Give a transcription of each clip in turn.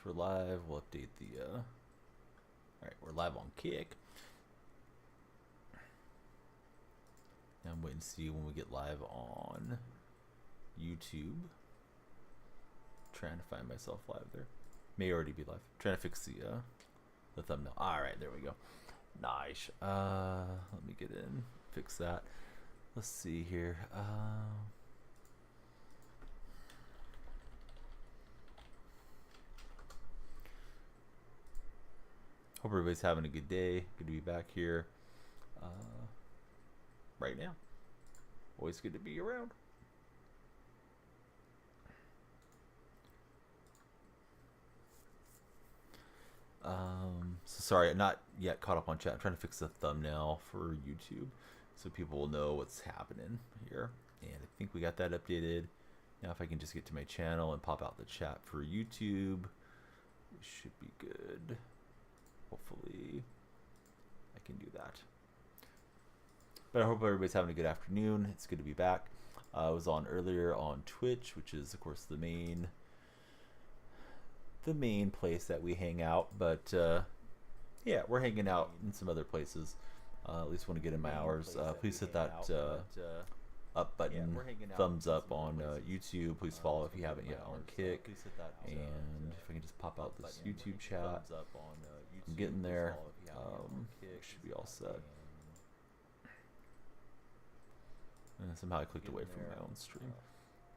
we're live. We'll update the. All right, we're live on Kick. Now I'm waiting to see when we get live on YouTube. Trying to find myself live there. May already be live. Trying to fix the thumbnail. All right, there we go. Nice. Let me get in. Fix that. Let's see here. Hope everybody's having a good day. Good to be back here right now. Always good to be around. So sorry, I'm not yet caught up on chat. I'm trying to fix the thumbnail for YouTube so people will know what's happening here. And I think we got that updated. Now if I can just get to my channel and pop out the chat for YouTube, we should be good. Hopefully I can do that. But I hope everybody's having a good afternoon. It's good to be back. I was on earlier on Twitch, which is of course the main place that we hang out. But yeah, we're hanging out in some other places. At least want to get in my hours. Please hit that up button, thumbs up on YouTube. Please follow if you haven't yet on Kick. And if I can just pop out this YouTube chat, I'm getting there. Should be all set. And somehow I clicked away from my own stream.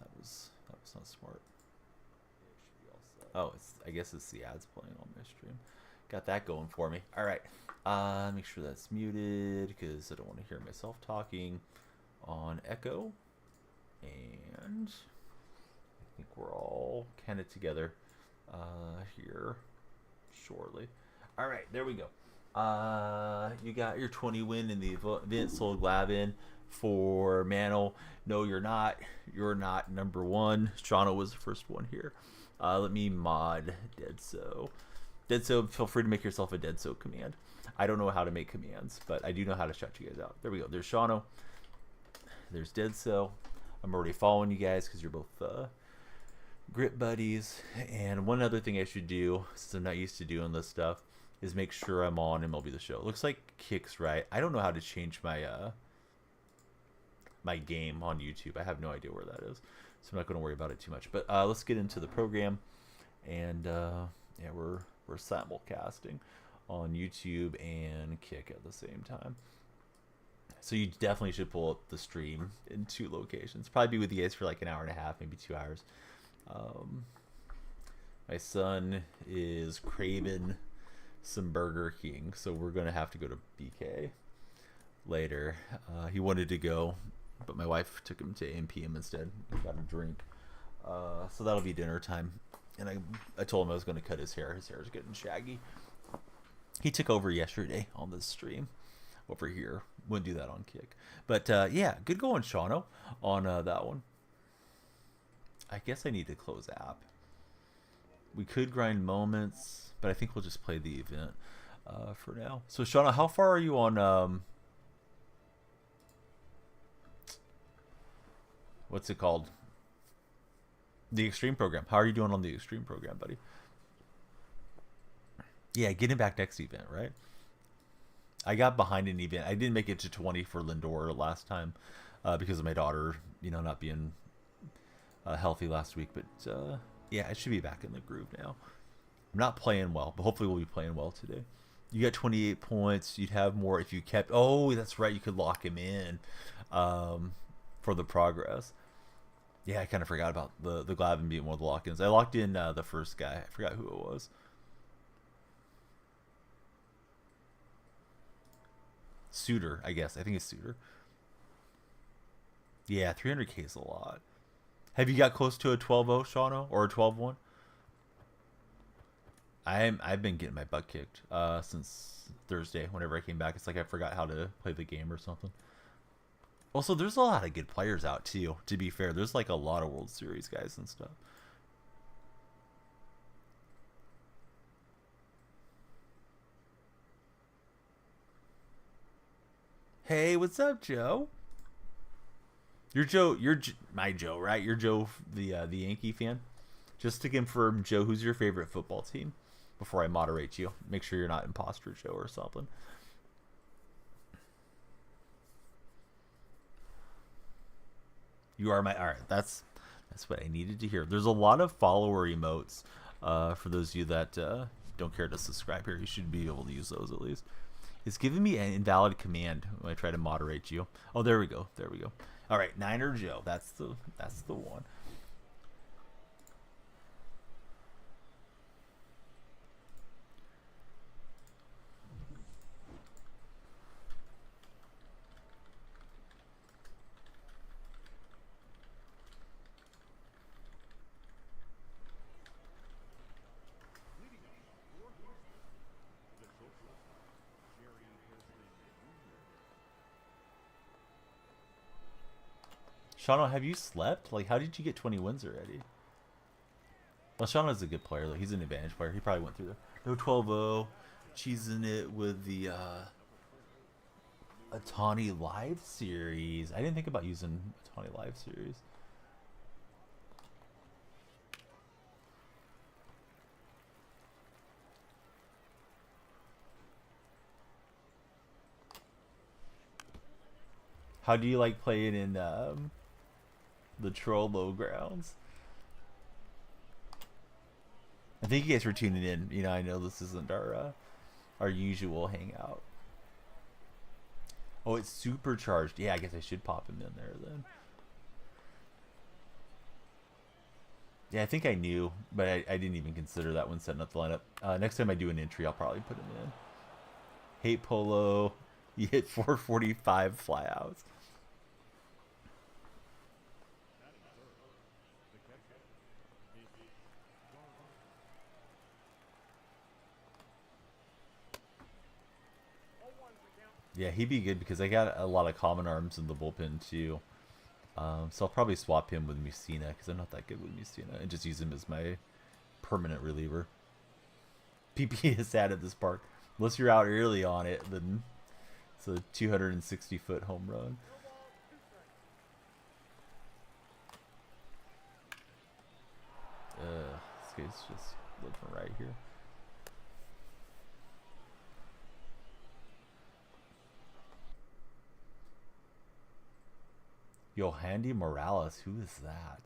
That was not smart. Oh, I guess it's the ads playing on my stream. Got that going for me. All right. Make sure that's muted because I don't want to hear myself talking on Echo. And I think we're all kind of together here shortly. All right, there we go. You got your 20 win in the event. Sold Glavin for Mantle. No, you're not. You're not number one. Shawno was the first one here. Let me mod Deadso. Deadso, feel free to make yourself a Deadso command. I don't know how to make commands, but I do know how to shout you guys out. There we go. There's Shawno. There's Deadso. I'm already following you guys because you're both grit buddies. And one other thing I should do, since I'm not used to doing this stuff, is make sure I'm on MLB The Show. Looks like Kick's right. I don't know how to change my my game on YouTube. I have no idea where that is, so I'm not going to worry about it too much. But let's get into the program. And yeah, we're simulcasting on YouTube and Kick at the same time. So you definitely should pull up the stream in 2 locations. Probably be with you guys for like an hour and a half, maybe 2 hours. My son is craving some Burger King, so we're gonna have to go to BK later. He wanted to go, but my wife took him to AMPM instead. He got a drink. So that'll be dinner time. And I told him I was going to cut his hair. His hair is getting shaggy. He took over yesterday on this stream over here. Wouldn't do that on Kick. But yeah, good going, Shawno, on that one. I guess I need to close app. We could grind moments, but I think we'll just play the event for now. So Shawno, how far are you on what's it called? The Extreme program. How are you doing on the Extreme program, buddy? Yeah, getting back next event, right? I got behind an event. I didn't make it to 20 for Lindor last time because of my daughter, not being healthy last week. But yeah, I should be back in the groove now. I'm not playing well, but hopefully we'll be playing well today. You got 28 points. You'd have more if you kept... Oh, that's right. You could lock him in for the progress. Yeah, I kind of forgot about the Glavin being one of the lock-ins. I locked in the first guy. I forgot who it was. Suter, I guess. I think it's Suter. Yeah, 300k is a lot. Have you got close to a 12-0, Shawno? Or a 12-1? I've been getting my butt kicked since Thursday. Whenever I came back, it's like I forgot how to play the game or something. Also, there's a lot of good players out, too, to be fair. There's, like, a lot of World Series guys and stuff. Hey, what's up, Joe? You're Joe. You're my Joe, right? You're Joe, the Yankee fan. Just to confirm, Joe, who's your favorite football team? Before I moderate you, make sure you're not imposter Joe or something. You are my. All right, that's what I needed to hear. There's a lot of follower emotes. For those of you that don't care to subscribe here, you should be able to use those at least. It's giving me an invalid command when I try to moderate you. Oh, there we go. There we go. All right, Niner Joe. That's the one. Shauno, have you slept? Like, how did you get 20 wins already? Well, Shauno's a good player, though. He's an advantage player. He probably went through the no 12-0, cheesing it with the Atani Live Series. I didn't think about using Atani Live Series. How do you like playing in the Trollo grounds? I think you guys were tuning in. You know, I know this isn't our usual hangout. Oh, it's supercharged. Yeah, I guess I should pop him in there then. Yeah, I think I knew, but I didn't even consider that when setting up the lineup. Next time I do an entry, I'll probably put him in. Hate Polo. You hit 445 flyouts. Yeah, he'd be good because I got a lot of common arms in the bullpen too. So I'll probably swap him with Mussina because I'm not that good with Mussina and just use him as my permanent reliever. PP is sad at this park. Unless you're out early on it, then it's a 260-foot home run. This guy's just living right here. Yohandy Morales, who is that?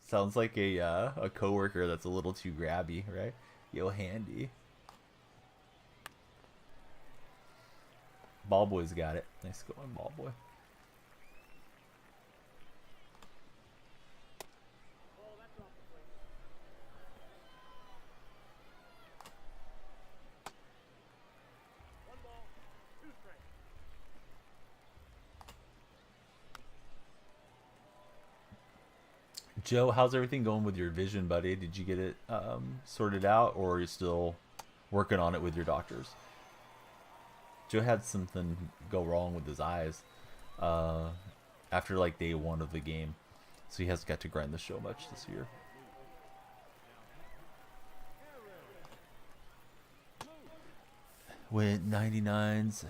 Sounds like a coworker that's a little too grabby, right? Yohandy. Ballboy's got it. Nice going, Ballboy. Joe, how's everything going with your vision, buddy? Did you get it sorted out, or are you still working on it with your doctors? Joe had something go wrong with his eyes after like day 1 of the game, so he hasn't got to grind the show much this year. Went 99s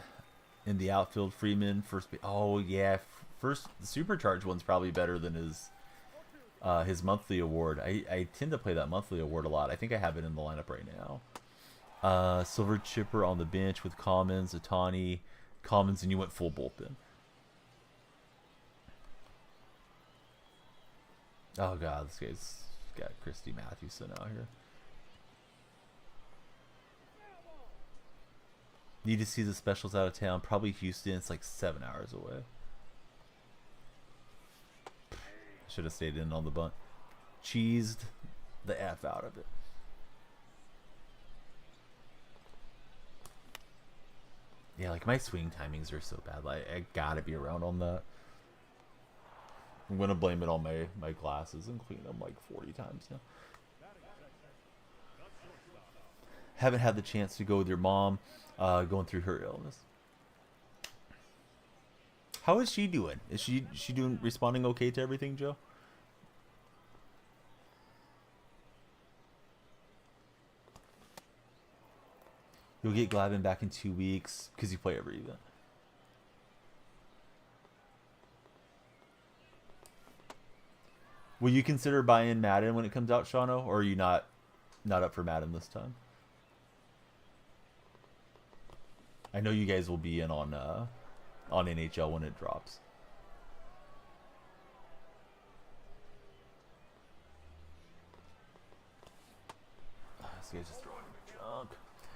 in the outfield. Freeman first. Oh yeah, first the supercharged one's probably better than his monthly award. I tend to play that monthly award a lot. I think I have it in the lineup right now. Silver Chipper on the bench with Commons, Atani, Commons, and you went full bullpen. Oh god, this guy's got Christy Mathewson out here. Need to see the specials out of town. Probably Houston. It's like 7 hours away. Should have stayed in on the bunt. Cheesed the F out of it. Yeah, like my swing timings are so bad. Like I gotta be around on that. I'm gonna blame it on my glasses and clean them like 40 times now. Haven't had the chance to go with your mom, going through her illness. How is she doing? Is she doing responding okay to everything, Joe? You'll get Glavin back in 2 weeks because you play every event. Will you consider buying Madden when it comes out, Shano, or are you not up for Madden this time? I know you guys will be in on NHL when it drops. This guy's just throwing junk.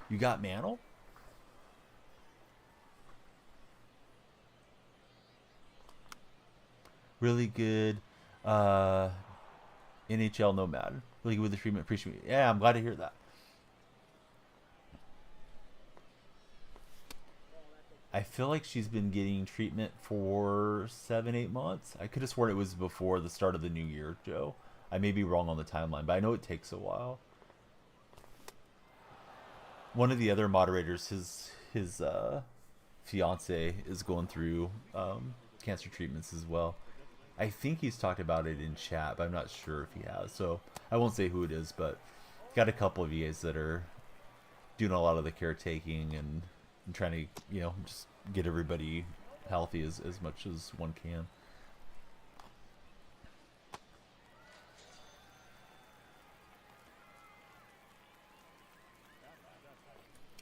You got Mantle? Really good. NHL no Madden. Really good with the treatment. Appreciate it. Yeah, I'm glad to hear that. I feel like she's been getting treatment for 7, 8 months. I could have sworn it was before the start of the new year, Joe. I may be wrong on the timeline, but I know it takes a while. One of the other moderators, his fiance is going through cancer treatments as well. I think he's talked about it in chat, but I'm not sure if he has. So I won't say who it is, but got a couple of you guys that are doing a lot of the caretaking and trying to, just get everybody healthy as much as one can.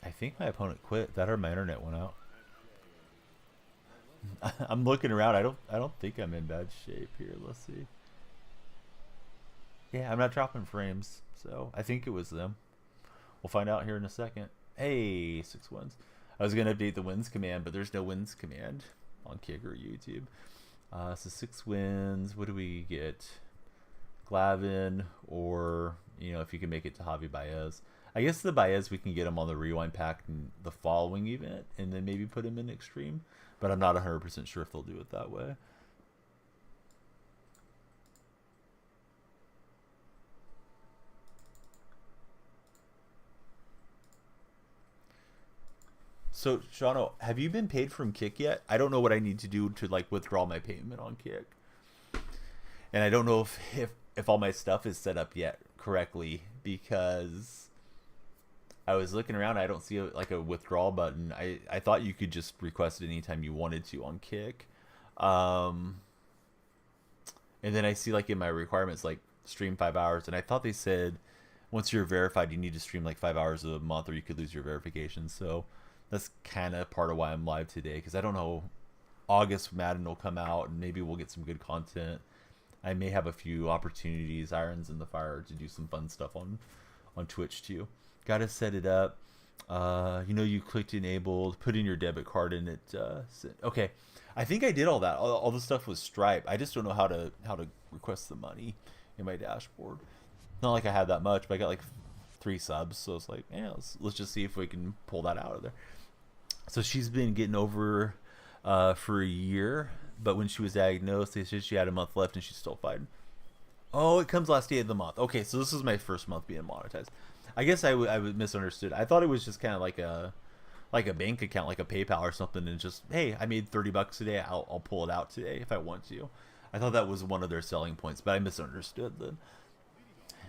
I think my opponent quit. That or my internet went out. I'm looking around. I don't think I'm in bad shape here. Let's see. Yeah, I'm not dropping frames, so I think it was them. We'll find out here in a second. Hey, 6 wins. I was gonna update the wins command, but there's no wins command on Kick or YouTube. So 6 wins. What do we get? Glavin, or if you can make it to Javi Baez. I guess the Baez we can get him on the rewind pack in the following event, and then maybe put him in extreme. But I'm not 100% sure if they'll do it that way. So, Shano, have you been paid from Kick yet? I don't know what I need to do to withdraw my payment on Kick, and I don't know if all my stuff is set up yet correctly, because I was looking around. I don't see a withdrawal button. I thought you could just request it anytime you wanted to on Kick, and then I see in my requirements stream 5 hours, and I thought they said once you're verified you need to stream 5 hours a month or you could lose your verification. So that's kind of part of why I'm live today, because I don't know. August Madden will come out, and maybe we'll get some good content. I may have a few opportunities, irons in the fire, to do some fun stuff on Twitch too. Gotta set it up. You clicked enabled, put in your debit card in it. Okay, I think I did all that. All the stuff was Stripe. I just don't know how to request the money in my dashboard. Not like I had that much, but I got 3 subs, so it's let's just see if we can pull that out of there. So she's been getting over for a year, but when she was diagnosed, they said she had a month left and she's still fighting. Oh, it comes last day of the month. Okay, so this is my first month being monetized. I guess I misunderstood. I thought it was just kind of like a bank account, like a PayPal or something, and just, hey, I made $30 today. I'll pull it out today if I want to. I thought that was one of their selling points, but I misunderstood then.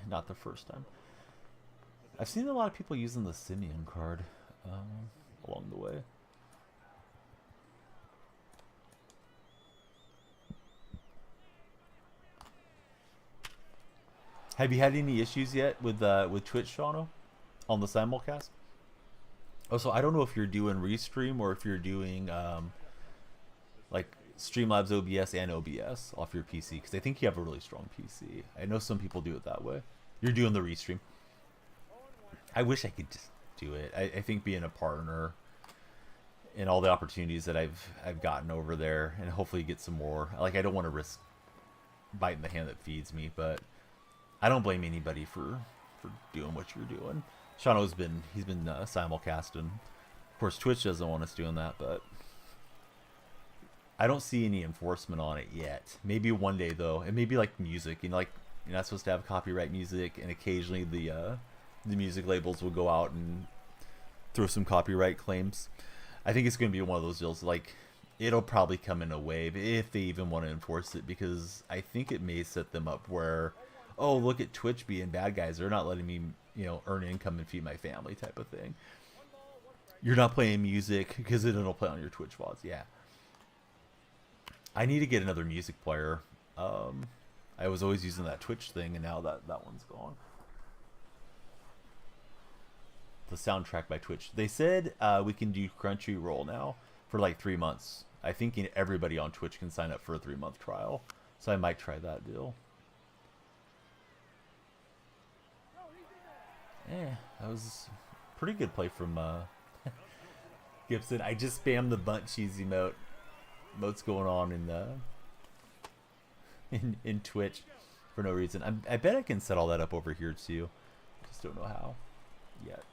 Not the first time. I've seen a lot of people using the Simeon card along the way. Have you had any issues yet with Twitch, Shano, on the simulcast? Oh, so I don't know if you're doing Restream or if you're doing Streamlabs OBS and OBS off your PC, because I think you have a really strong PC. I know some people do it that way. You're doing the Restream. I wish I could just do it. I think being a partner and all the opportunities that I've gotten over there, and hopefully get some more. I don't want to risk biting the hand that feeds me, but I don't blame anybody for doing what you're doing. Shano's been simulcasting. Of course, Twitch doesn't want us doing that, but I don't see any enforcement on it yet. Maybe one day though. It may be like music. You're not supposed to have copyright music, and occasionally the music labels will go out and throw some copyright claims. I think it's going to be one of those deals. It'll probably come in a wave if they even want to enforce it, because I think it may set them up where, oh, look at Twitch being bad guys. They're not letting me, earn income and feed my family type of thing. You're not playing music because then it'll play on your Twitch VODs. Yeah. I need to get another music player. I was always using that Twitch thing, and now that one's gone. The soundtrack by Twitch. They said we can do Crunchyroll now for like 3 months. I think everybody on Twitch can sign up for a 3-month trial, so I might try that deal. That was a pretty good play from Gibson. I just spammed the bunt cheese emote. Emote's going on in the in Twitch for no reason. I bet I can set all that up over here too. Just don't know how yet.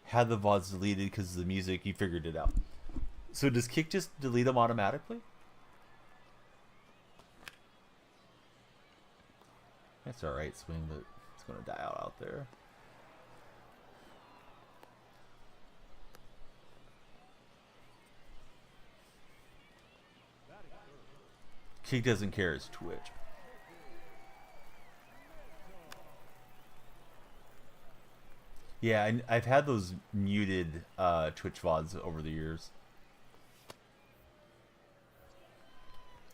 Had the VODs deleted because of the music. You figured it out. So does Kick just delete them automatically? That's alright, Swing, but it's going to die out there. Kick doesn't care, it's Twitch. Yeah, I've had those muted Twitch VODs over the years.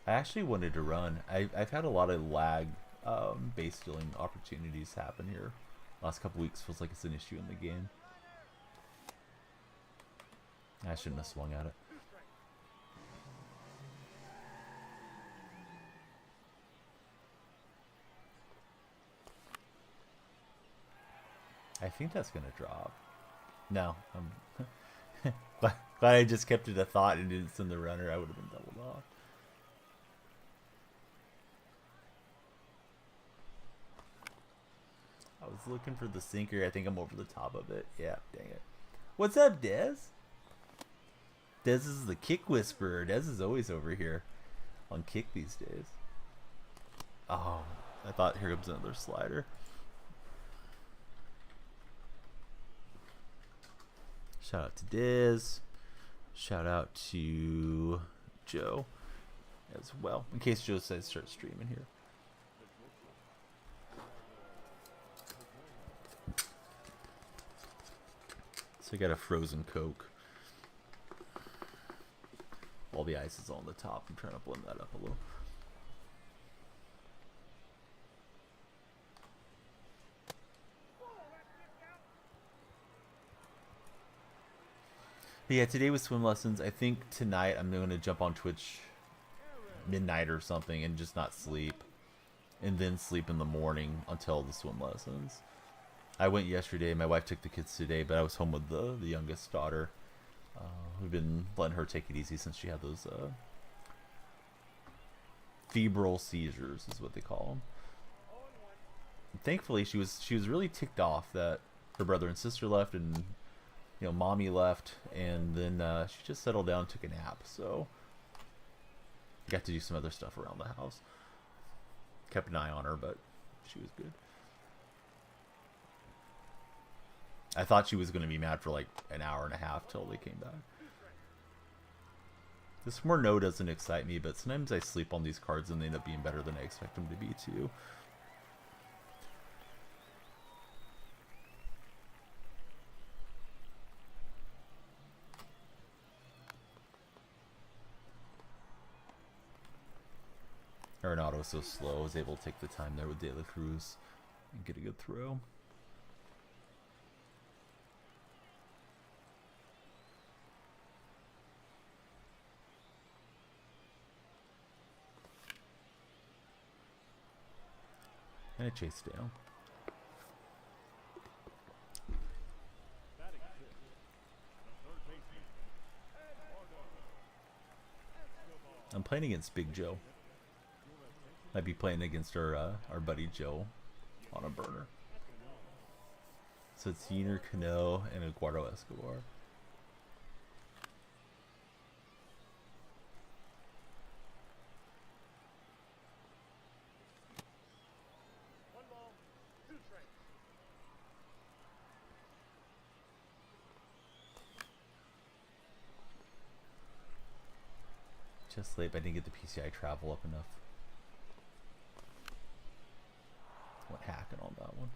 I actually wanted to run. I've had a lot of lag base stealing opportunities happen here. Last couple weeks feels like it's an issue in the game. I shouldn't have swung at it. I think that's gonna drop. No, I'm glad I just kept it a thought and didn't send the runner. I would have been doubled off. I was looking for the sinker. I think I'm over the top of it. Yeah, dang it. What's up, Dez? Dez is the Kick Whisperer. Dez is always over here on Kick these days. Oh, I thought here comes another slider. Shout out to Diz. Shout out to Joe as well. In case Joe says start streaming here. So I got a frozen Coke. While the ice is on the top, I'm trying to blend that up a little. But yeah, today was swim lessons. I think tonight I'm going to jump on Twitch midnight or something and just not sleep. And then sleep in the morning until the swim lessons. I went yesterday. My wife took the kids today, but I was home with the youngest daughter. We've been letting her take it easy since she had those febrile seizures, is what they call them. And thankfully, she was really ticked off that her brother and sister left, and mommy left, and then she just settled down and took a nap. So got to do some other stuff around the house. Kept an eye on her, but she was good. I thought she was going to be mad for like an hour and a half till they came back. This Morneau doesn't excite me, but sometimes I sleep on these cards and they end up being better than I expect them to be too. Arenado was so slow. I was able to take the time there with De La Cruz and get a good throw. And a chase down. I'm playing against Big Joe. Might be playing against our buddy Joe on a burner. So it's Yener, Cano, and Eduardo Escobar. Just late, but I didn't get the PCI travel up enough. Went hacking on that one.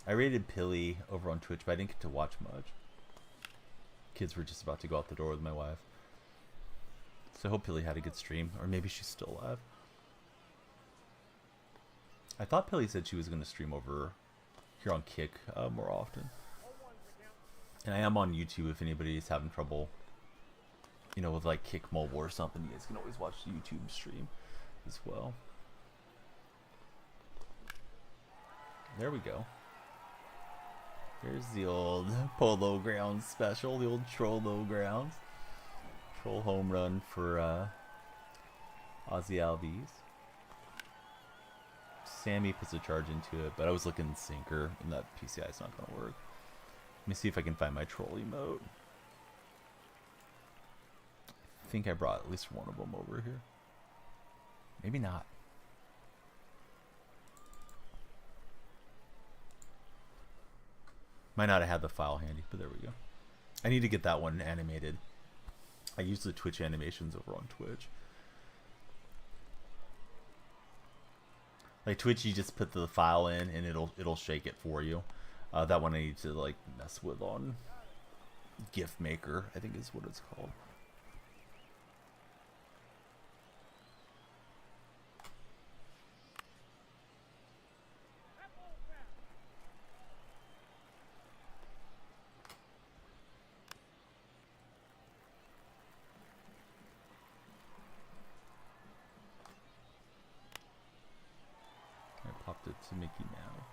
I rated Pilly over on Twitch, but I didn't get to watch much. Kids were just about to go out the door with my wife. So I hope Pilly had a good stream, or maybe she's still alive. I thought Pilly said she was going to stream over here on Kick more often. And I am on YouTube if anybody's having trouble, you know, with like Kick Mobile or something. You guys can always watch the YouTube stream as well. There we go. There's the old Polo Grounds special, the old Trollo Grounds. Troll home run for Ozzy Albies. Sammy puts a charge into it, but I was looking sinker, and that PCI is not going to work. Let me see if I can find my troll emote. I think I brought at least one of them over here. Maybe not. Might not have had the file handy, but there we go. I need to get that one animated. I use the Twitch animations over on Twitch. Like Twitch, you just put the file in and it'll shake it for you. That one I need to like mess with on GIF Maker, I think is what it's called. I popped it to Mickey now.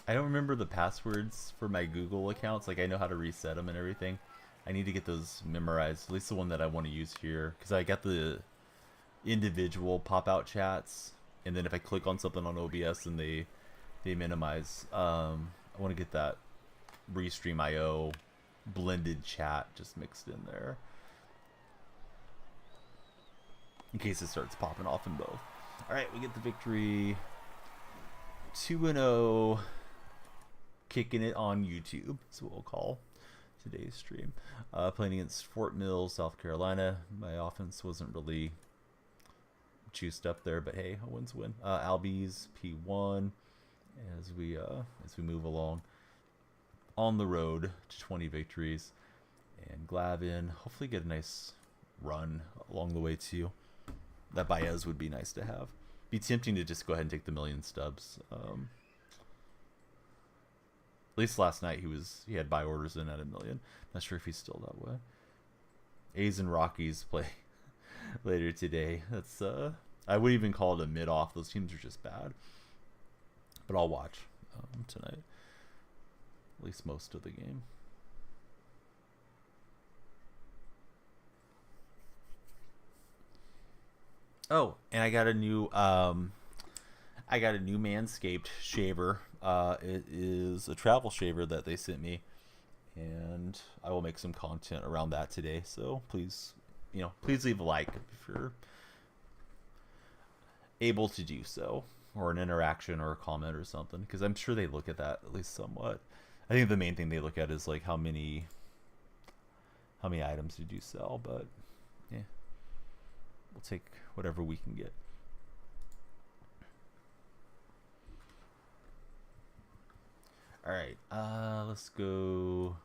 I don't remember the passwords for my Google accounts. Like, I know how to reset them and everything. I need to get those memorized. At least the one that I want to use here. Because I got the individual pop-out chats. And then if I click on something on OBS, then they minimize. I want to get that Restream IO blended chat just mixed in there. In case it starts popping off in both. Alright, we get the victory. 2-0. Kicking it on YouTube, is what we'll call today's stream. Playing against Fort Mill, South Carolina. My offense wasn't really juiced up there, but hey, a win's a win. Albies P1 as we move along on the road to 20 victories, and Glavin hopefully get a nice run along the way too. That Baez would be nice to have. Be tempting to just go ahead and take the million stubs. At least last night he had buy orders in at $1 million. Not sure if he's still that way. A's and Rockies play later today. That's I would even call it a mid-off. Those teams are just bad. But I'll watch tonight. At least most of the game. Oh, and I got a new Manscaped shaver. It is a travel shaver that they sent me, and I will make some content around that today. So please, please leave a like if you're able to do so, or an interaction or a comment or something, because I'm sure they look at that at least somewhat. I think the main thing they look at is like how many items did you sell, but yeah, we'll take whatever we can get. All right, let's go.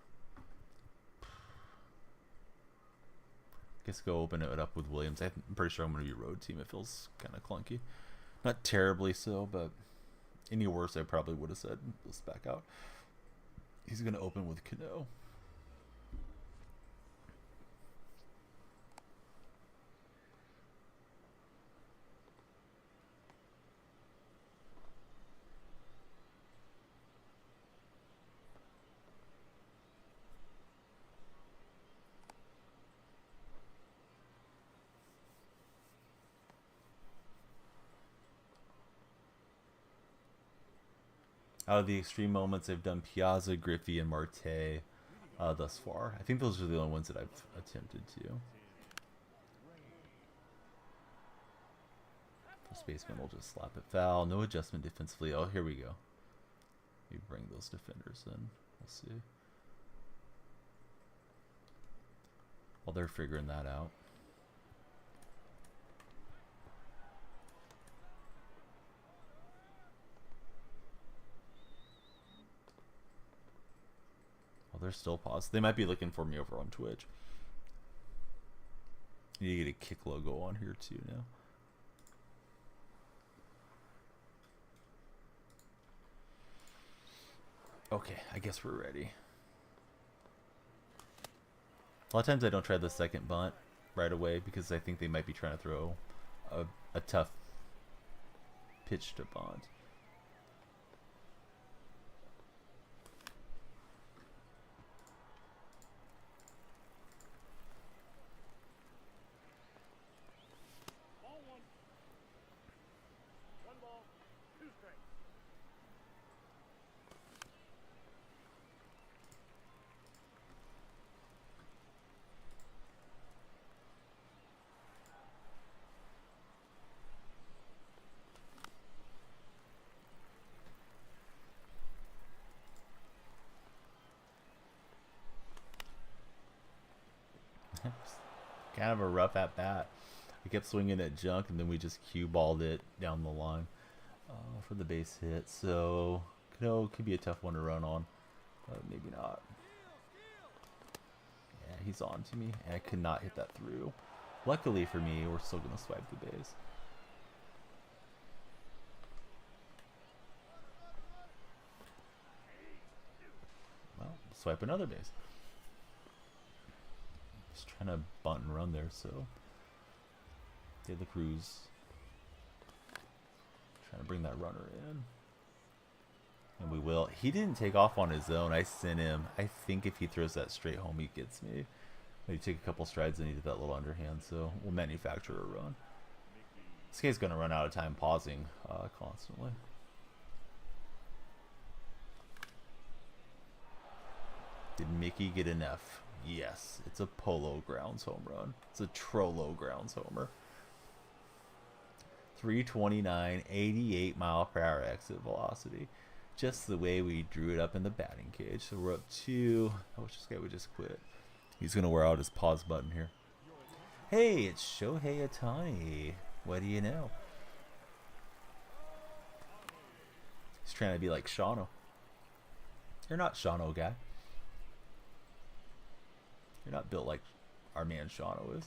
Guess go open it up with Williams. I'm pretty sure I'm going to be road team. It feels kind of clunky. Not terribly so, but any worse, I probably would have said let's back out. He's going to open with Cano. Out of the extreme moments, I've done Piazza, Griffey, and Marte thus far. I think those are the only ones that I've attempted to. First baseman will just slap it foul. No adjustment defensively. Oh, here we go. Maybe bring those defenders in. We'll see. While they're figuring that out. Well, they're still paused. They might be looking for me over on Twitch. You need to get a kick logo on here too now. Okay, I guess we're ready. A lot of times I don't try the second bunt right away because I think they might be trying to throw a tough pitch to bunt. Kind of a rough at bat. I kept swinging at junk, and then we just cue balled it down the line for the base hit. So, could be a tough one to run on, but maybe not. Yeah, he's on to me, and I could not hit that through. Luckily for me, we're still gonna swipe the base. Well, swipe another base. Just trying to bunt and run there, so De La Cruz trying to bring that runner in, and we will. He didn't take off on his own. I sent him. I think if he throws that straight home, he gets me. Maybe take a couple strides and he did that little underhand, so we'll manufacture a run. This guy's gonna run out of time pausing constantly. Did Mickey get enough? Yes, it's a Polo Grounds home run. It's a Trollo Grounds homer. 329, 88 mile per hour exit velocity. Just the way we drew it up in the batting cage. So we're up 2. I wish this guy would just quit. He's going to wear out his pause button here. Hey, it's Shohei Ohtani. What do you know? He's trying to be like Shawno. You're not Shawno, guy. You're not built like our man Shawno is.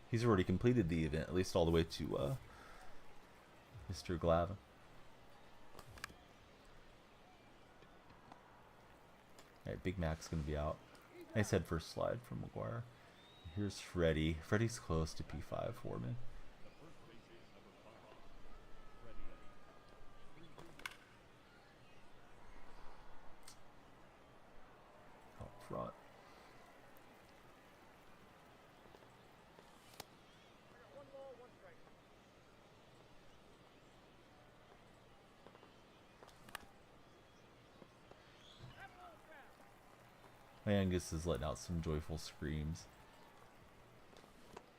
He's already completed the event, at least all the way to Mr. Glavine. Alright, Big Mac's going to be out. Nice head first slide from McGuire. Here's Freddie. Freddie's close to P5 for me. Out front. Angus is letting out some joyful screams.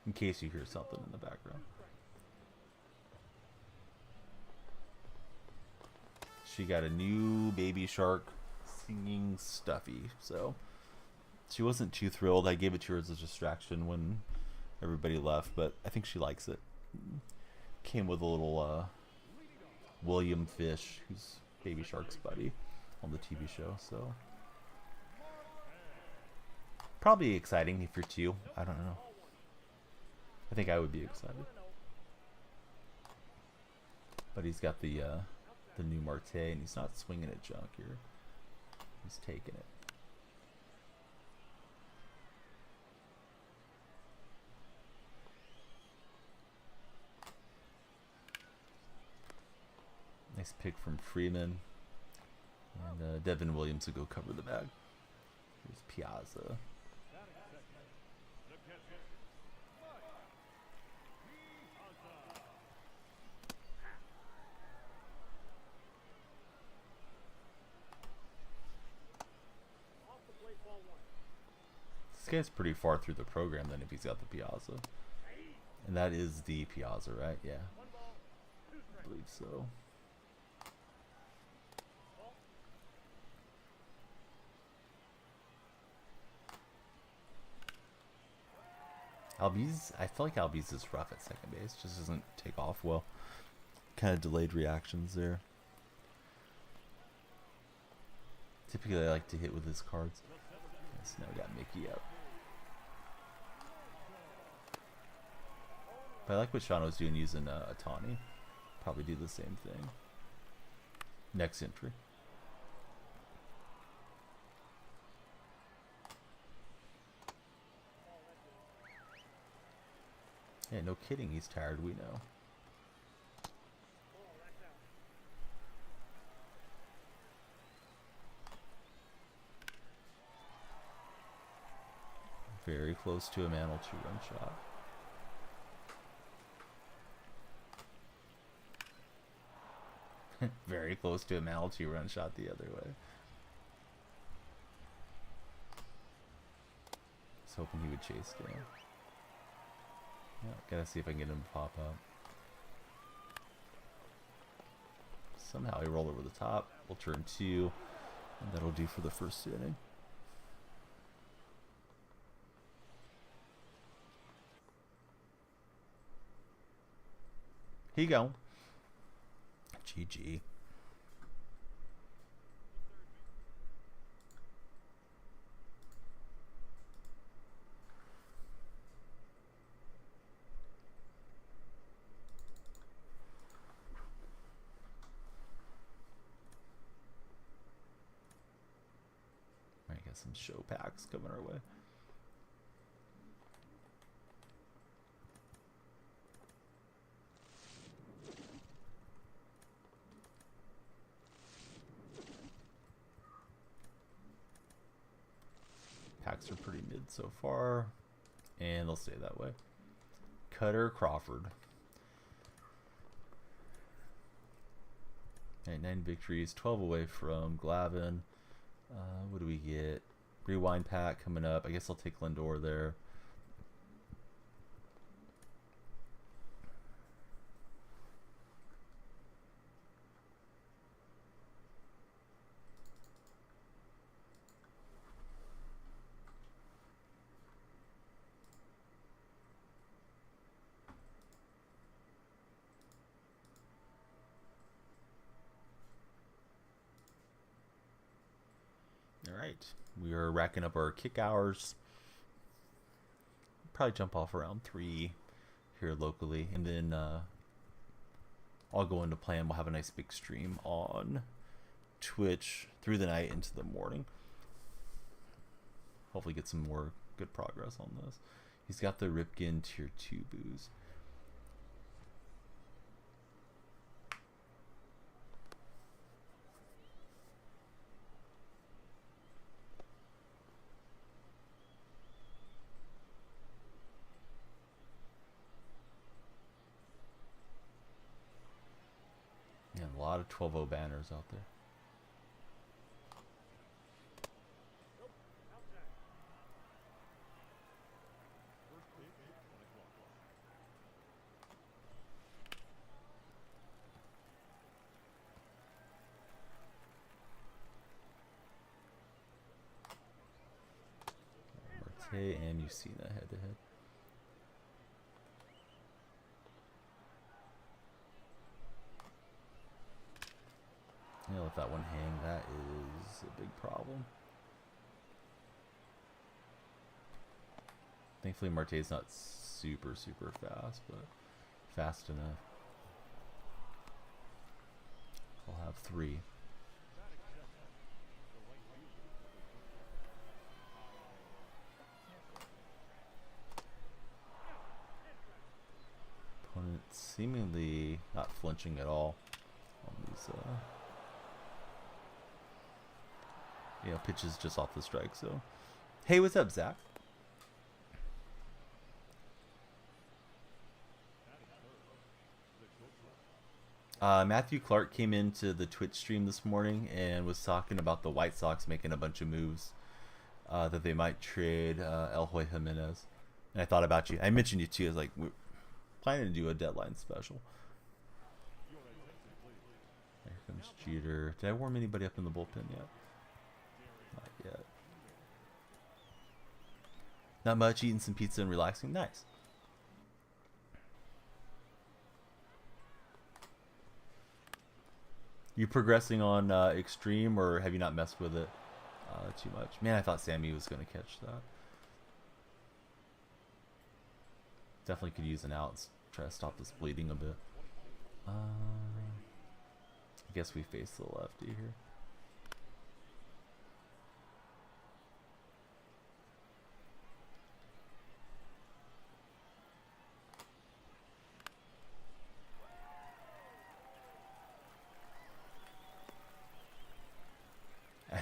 In case you hear something in the background. She got a new baby shark singing Stuffy, so she wasn't too thrilled. I gave it to her as a distraction when everybody left, but I think she likes it. Came with a little William Fish, who's Baby Shark's buddy on the TV show, so probably exciting if you're 2. I don't know. I think I would be excited. But he's got the new Marte, and he's not swinging at junk here. He's taking it. Nice pick from Freeman. And Devin Williams will go cover the bag. Here's Piazza. This guy's pretty far through the program then if he's got the Piazza. And that is the Piazza, right? Yeah. I believe so. Albies, I feel like Albies is rough at second base. Just doesn't take off well. Kind of delayed reactions there. Typically, I like to hit with his cards. Yes, now we got Mickey up. But I like what Sean was doing using Atani. Probably do the same thing. Next entry. Yeah, no kidding, he's tired, we know. Very close to a Mantle 2-run shot. Very close to a Mantle 2-run shot the other way. I was hoping he would chase down. Yeah, gotta see if I can get him to pop up. Somehow he rolled over the top. We'll turn 2, and that'll do for the first inning. Here you go. GG. Alright, got some show packs coming our way. Packs are pretty mid so far, and they'll stay that way. Cutter Crawford. Alright, 9 victories, 12 away from Glavin. What do we get? Rewind pack coming up. I guess I'll take Lindor there. Alright, we are racking up our kick hours. Probably jump off around 3 here locally, and then I'll go into plan. We'll have a nice big stream on Twitch through the night into the morning. Hopefully get some more good progress on this. He's got the Ripken Tier 2 booze. And a lot of 12-0 banners out there. Marte and Mussina head to head. Yeah, let that one hang. That is a big problem. Thankfully, Marte's not super fast, but fast enough. I'll have 3. Opponent seemingly not flinching at all on these pitches just off the strike. So, hey, what's up, Zach? Matthew Clark came into the Twitch stream this morning and was talking about the White Sox making a bunch of moves that they might trade Eloy Jimenez. And I thought about you. I mentioned you too. I was like, we're planning to do a deadline special. Here comes Jeter. Did I warm anybody up in the bullpen yet? Not yet. Not much, eating some pizza and relaxing. Nice. You progressing on Extreme, or have you not messed with it too much? Man, I thought Sammy was going to catch that. Definitely could use an out. Try to stop this bleeding a bit. I guess we face the lefty here.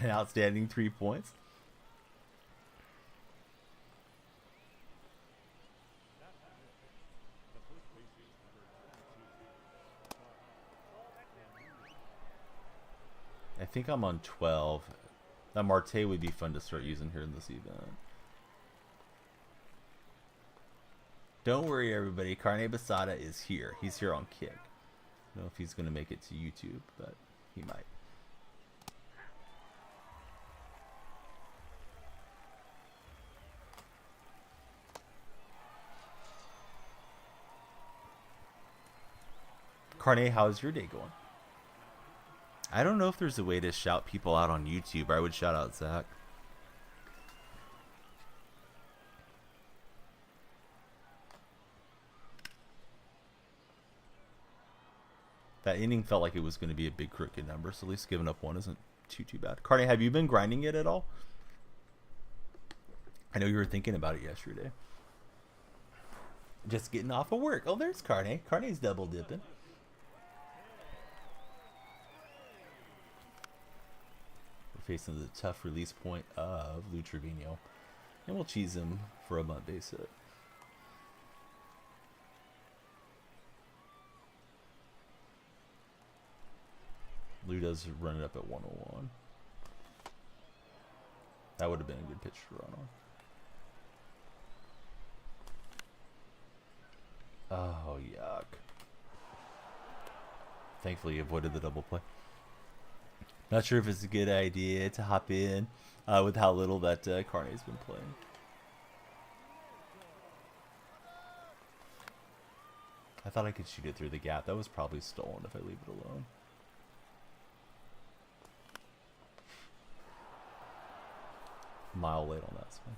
An outstanding 3 points. I think I'm on 12. That Marte would be fun to start using here in this event. Don't worry, everybody. Carne Basada is here. He's here on Kick. I don't know if he's going to make it to YouTube, but he might. Carne, how's your day going? I don't know if there's a way to shout people out on YouTube. I would shout out Zach. That inning felt like it was going to be a big crooked number, so at least giving up one isn't too bad. Carne, have you been grinding it at all? I know you were thinking about it yesterday. Just getting off of work. Oh, there's Carne. Carne's double dipping. Facing the tough release point of Lou Trevino. And we'll cheese him for a bunt base hit. Lou does run it up at 101. That would have been a good pitch to run on. Oh, yuck. Thankfully, he avoided the double play. Not sure if it's a good idea to hop in with how little that Carne's been playing. I thought I could shoot it through the gap. That was probably stolen if I leave it alone. Mile late on that swing.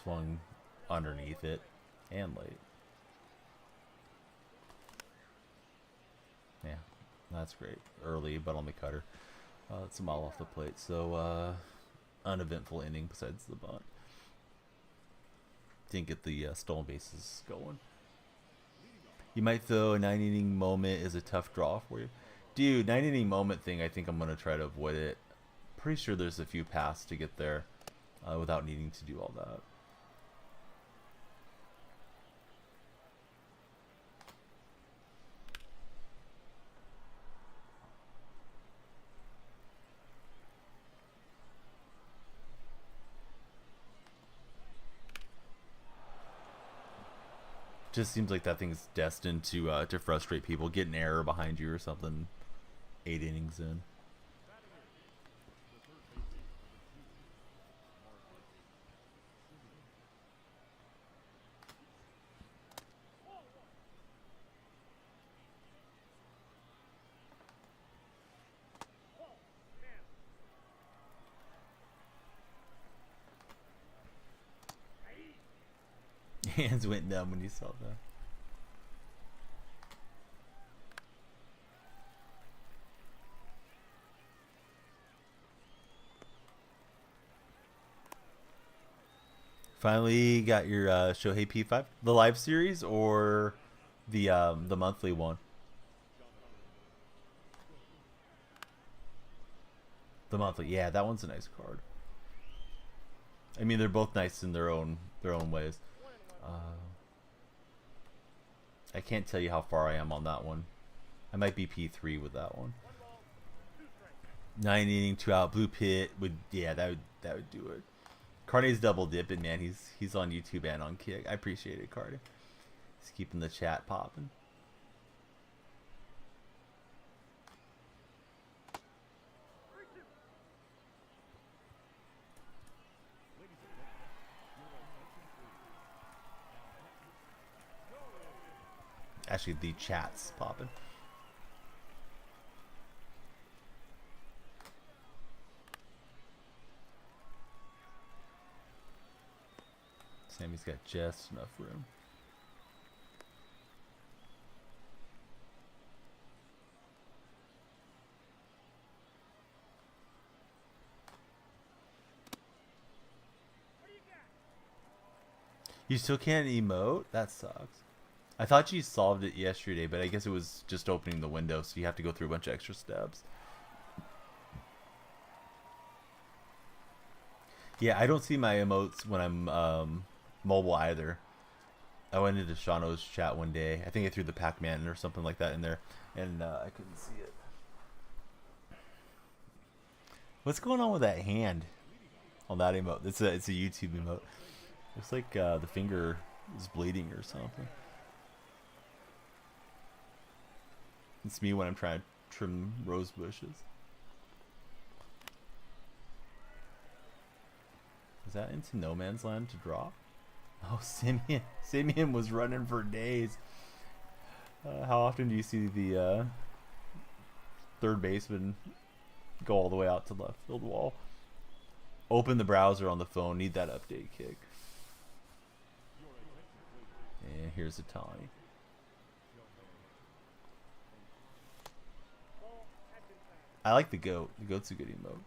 Swung underneath it and late. Yeah, that's great. Early, but on the cutter. It's a mile off the plate, so uneventful inning besides the bunt. Didn't get the stolen bases going. You might, though. A 9-inning moment is a tough draw for you. Dude, 9-inning moment thing, I think I'm going to try to avoid it. Pretty sure there's a few paths to get there without needing to do all that. Just seems like that thing's destined to frustrate people. Get an error behind you or something. 8 innings in. Hands went numb when you saw that. Finally got your Shohei P5, the live series or the monthly one? The monthly, yeah, that one's a nice card. I mean, they're both nice in their own ways. I can't tell you how far I am on that one. I might be P3 with that one. 9 inning, 2 out, blue pit would, yeah, that would do it. Carney's double dipping, man. He's on YouTube and on Kick. I appreciate it, Carney. He's keeping the chat popping. Actually, the chat's popping. Sammy's got just enough room. You still can't emote? That sucks. I thought you solved it yesterday, but I guess it was just opening the window, so you have to go through a bunch of extra steps. Yeah, I don't see my emotes when I'm mobile either. I went into Shano's chat one day. I think I threw the Pac-Man or something like that in there, and I couldn't see it. What's going on with that hand on that emote? It's a YouTube emote. Looks like the finger is bleeding or something. It's me when I'm trying to trim rose bushes. Is that into no man's land to drop? Oh, Simeon. Simeon was running for days. How often do you see the third baseman go all the way out to left field wall? Open the browser on the phone. Need that update kick. And here's a Tawny. I like the goat. The goat's a good emote.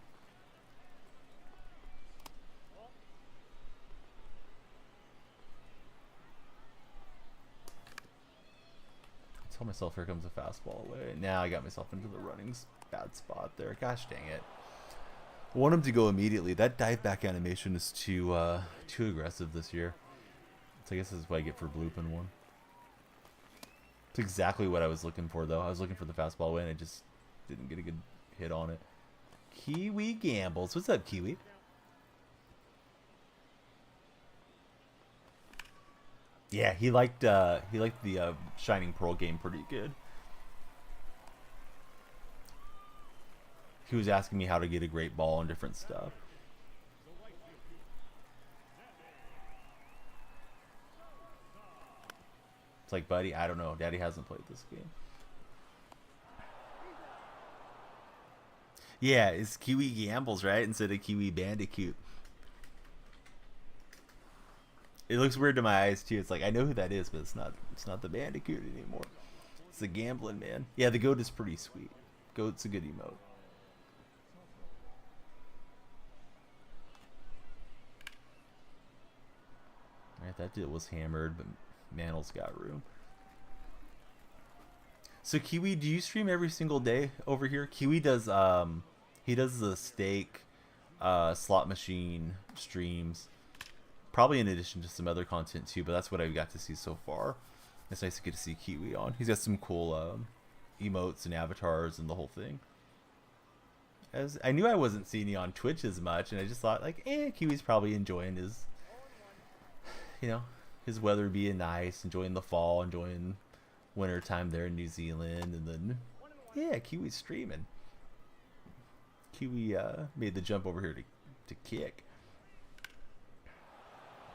I told myself here comes a fastball away. Now I got myself into the running bad spot there. Gosh dang it. I want him to go immediately. That dive back animation is too aggressive this year. So I guess this is what I get for blooping one. It's exactly what I was looking for though. I was looking for the fastball away and I just didn't get a good hit on it. Kiwi gambles. What's up, Kiwi? Yeah, he liked the Shining Pearl game pretty good. He was asking me how to get a great ball and different stuff. It's like, buddy, I don't know. Daddy hasn't played this game. Yeah, it's Kiwi Gambles, right? Instead of Kiwi Bandicoot. It looks weird to my eyes too. It's like I know who that is, but it's not the Bandicoot anymore. It's the gambling man. Yeah, the goat is pretty sweet. Goat's a good emote. Alright, that deal was hammered, but Mantl's got room. So Kiwi, do you stream every single day over here? Kiwi does he does the stake slot machine streams. Probably in addition to some other content too, but that's what I've got to see so far. It's nice to get to see Kiwi on. He's got some cool emotes and avatars and the whole thing. As I knew I wasn't seeing you on Twitch as much, and I just thought like, Kiwi's probably enjoying his, his weather being nice, enjoying the fall, enjoying winter time there in New Zealand, and then yeah, Kiwi's streaming. Kiwi made the jump over here to kick.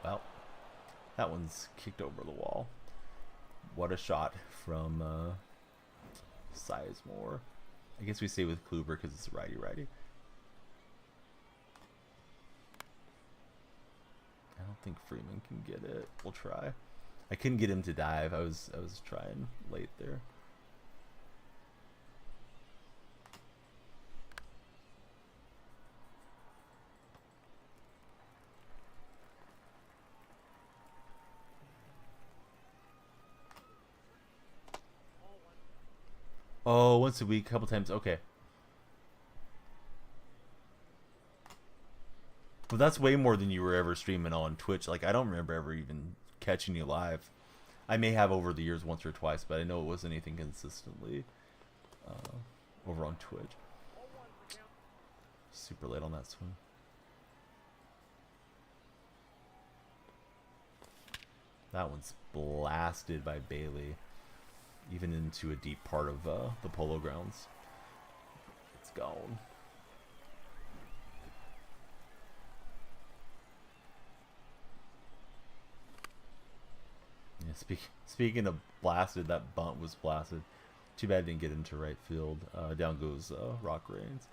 Well, that one's kicked over the wall. What a shot from Sizemore. I guess we stay with Kluber because it's righty-righty. I don't think Freeman can get it. We'll try. I couldn't get him to dive. I was trying late there. Oh, once a week, a couple times. Okay. Well, that's way more than you were ever streaming on Twitch. Like, I don't remember ever even catching you live. I may have over the years once or twice, but I know it wasn't anything consistently over on Twitch. Super late on that swing. That one's blasted by Bailey, even into a deep part of the Polo Grounds. It's gone. Yeah, speaking of blasted, that bunt was blasted. Too bad it didn't get into right field. Down goes Rock Reigns.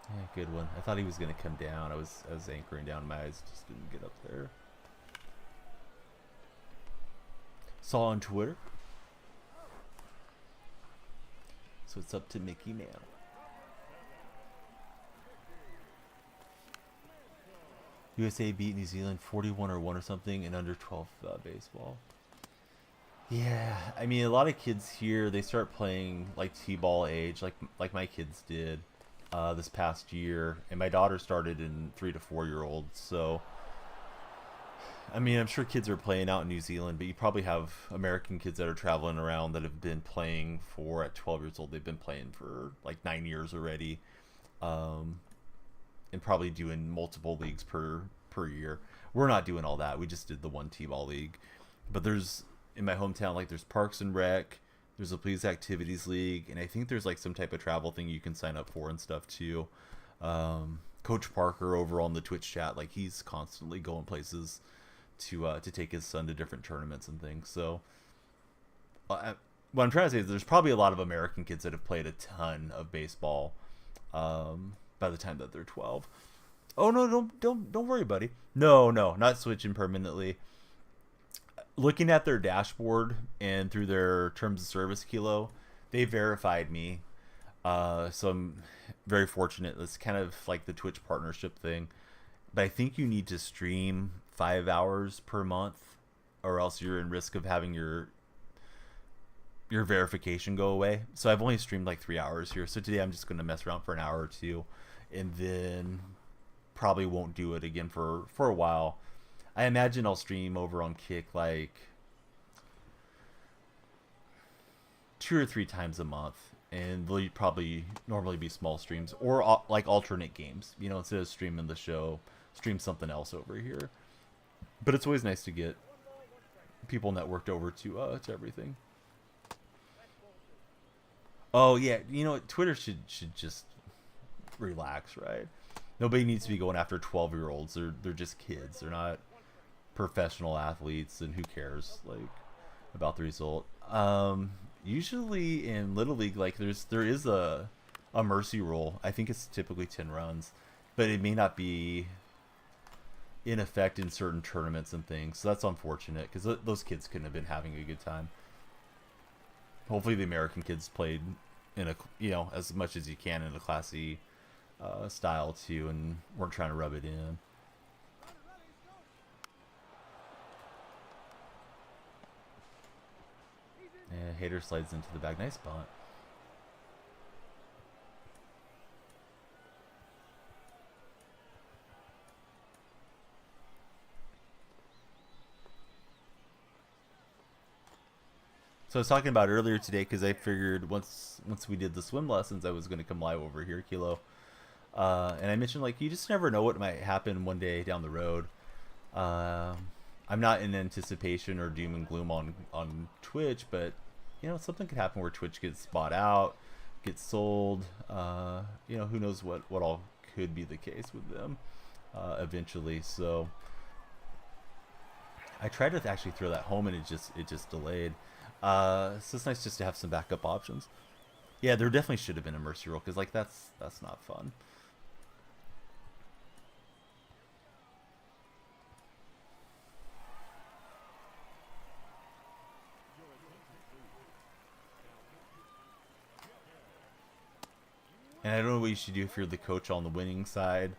Yeah, good one. I thought he was gonna come down. I was anchoring down. My eyes just didn't get up there. Saw on Twitter. So it's up to Mickey now. USA beat New Zealand 41 or 1 or something in under 12 baseball. Yeah, I mean, a lot of kids here, they start playing like T-ball age, like my kids did this past year, and my daughter started in 3 to 4 year olds. So, I mean, I'm sure kids are playing out in New Zealand, but you probably have American kids that are traveling around that have been playing for at 12 years old. They've been playing for like 9 years already, and probably doing multiple leagues per year. We're not doing all that. We just did the one T-ball league, but there's in my hometown, like there's Parks and Rec, there's a Police Activities League, and I think there's like some type of travel thing you can sign up for and stuff too. Coach Parker over on the Twitch chat, like he's constantly going places to take his son to different tournaments and things. So what I'm trying to say is there's probably a lot of American kids that have played a ton of baseball by the time that they're 12. Oh no, don't worry, buddy. No, not switching permanently. Looking at their dashboard and through their terms of service, Kilo, they verified me. So I'm very fortunate. It's kind of like the Twitch partnership thing. But I think you need to stream 5 hours per month, or else you're in risk of having your verification go away. So I've only streamed like 3 hours here. So today I'm just going to mess around for an hour or two, and then probably won't do it again for a while. I imagine I'll stream over on Kick like 2 or 3 times a month, and they'll probably normally be small streams or like alternate games. You know, instead of streaming the show, stream something else over here. But it's always nice to get people networked over to everything. Oh yeah, you know, Twitter should just relax, right? Nobody needs to be going after 12-year-olds. They're just kids. They're not professional athletes, and who cares like about the result. Usually in Little League, like there is a mercy rule. I think it's typically 10 runs, but it may not be in effect in certain tournaments and things. So that's unfortunate because those kids couldn't have been having a good time. Hopefully the American kids played in a, you know, as much as you can in a classy style too, and weren't trying to rub it in. Yeah, Hater slides into the bag. Nice bunt. So I was talking about earlier today because I figured once we did the swim lessons, I was going to come live over here, Kilo. And I mentioned like you just never know what might happen one day down the road. I'm not in anticipation or doom and gloom on Twitch, but you know, something could happen where Twitch gets bought out, gets sold. You know, who knows what all could be the case with them eventually. So I tried to actually throw that home, and it just delayed. So it's nice just to have some backup options. Yeah, there definitely should have been a mercy roll because like that's not fun. And I don't know what you should do if you're the coach on the winning side.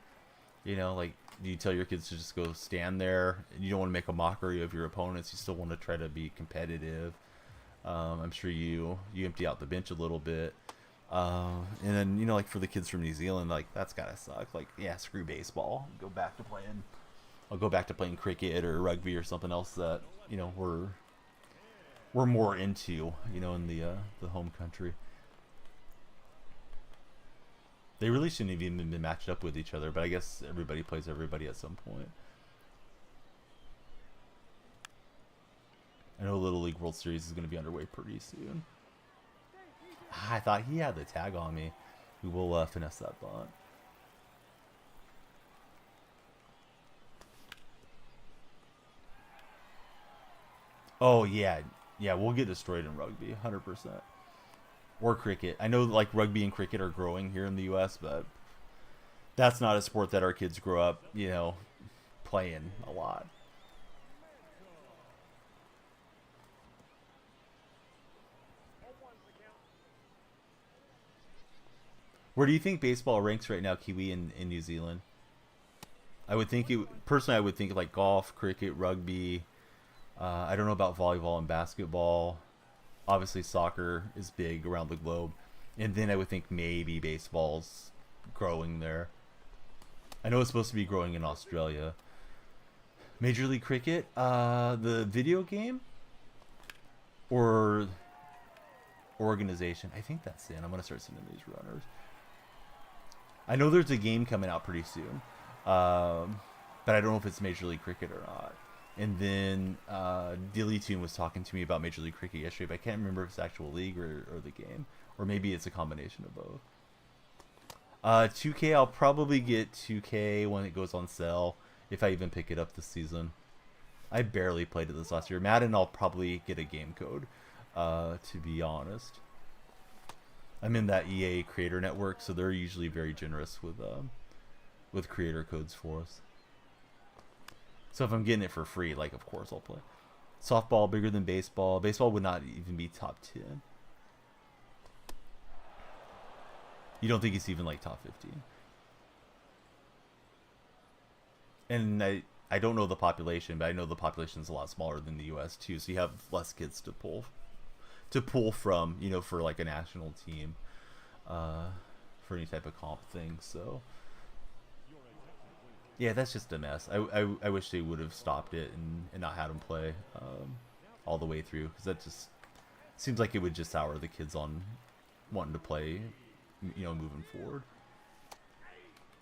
You know, like, do you tell your kids to just go stand there? You don't want to make a mockery of your opponents. You still want to try to be competitive. I'm sure you empty out the bench a little bit. And then, you know, like for the kids from New Zealand, like, that's gotta suck. Like, yeah, screw baseball. Go back to playing I'll go back to playing cricket or rugby or something else that you know we're more into, you know, in the home country. They really shouldn't have even been matched up with each other, but I guess everybody plays everybody at some point. I know Little League World Series is going to be underway pretty soon. I thought he had the tag on me. We will finesse that bunt. Oh, yeah. Yeah, we'll get destroyed in rugby, 100%. Or cricket. I know like rugby and cricket are growing here in the U.S., but that's not a sport that our kids grow up, you know, playing a lot. Where do you think baseball ranks right now, Kiwi, in New Zealand? I would think it personally. I would think like golf, cricket, rugby. I don't know about volleyball and basketball. Obviously, soccer is big around the globe, and then I would think maybe baseball's growing there. I know it's supposed to be growing in Australia. Major League Cricket, the video game or organization. I think that's it. I'm gonna start sending these runners. I know there's a game coming out pretty soon, but I don't know if it's Major League Cricket or not. And then Dilly Toon was talking to me about Major League Cricket yesterday, but I can't remember if it's actual league or the game, or maybe it's a combination of both. 2K, I'll probably get 2K when it goes on sale, if I even pick it up this season. I barely played it this last year. Madden, I'll probably get a game code, to be honest. I'm in that EA creator network, so they're usually very generous with creator codes for us. So if I'm getting it for free, like, of course I'll play. Softball bigger than baseball. Baseball would not even be top 10. You don't think it's even like top 15? And I don't know the population, but I know the population is a lot smaller than the U.S. too. So you have less kids to pull from, you know, for like a national team, for any type of comp thing. So yeah, that's just a mess. I wish they would have stopped it and not had them play all the way through, because that just seems like it would just sour the kids on wanting to play, you know, moving forward.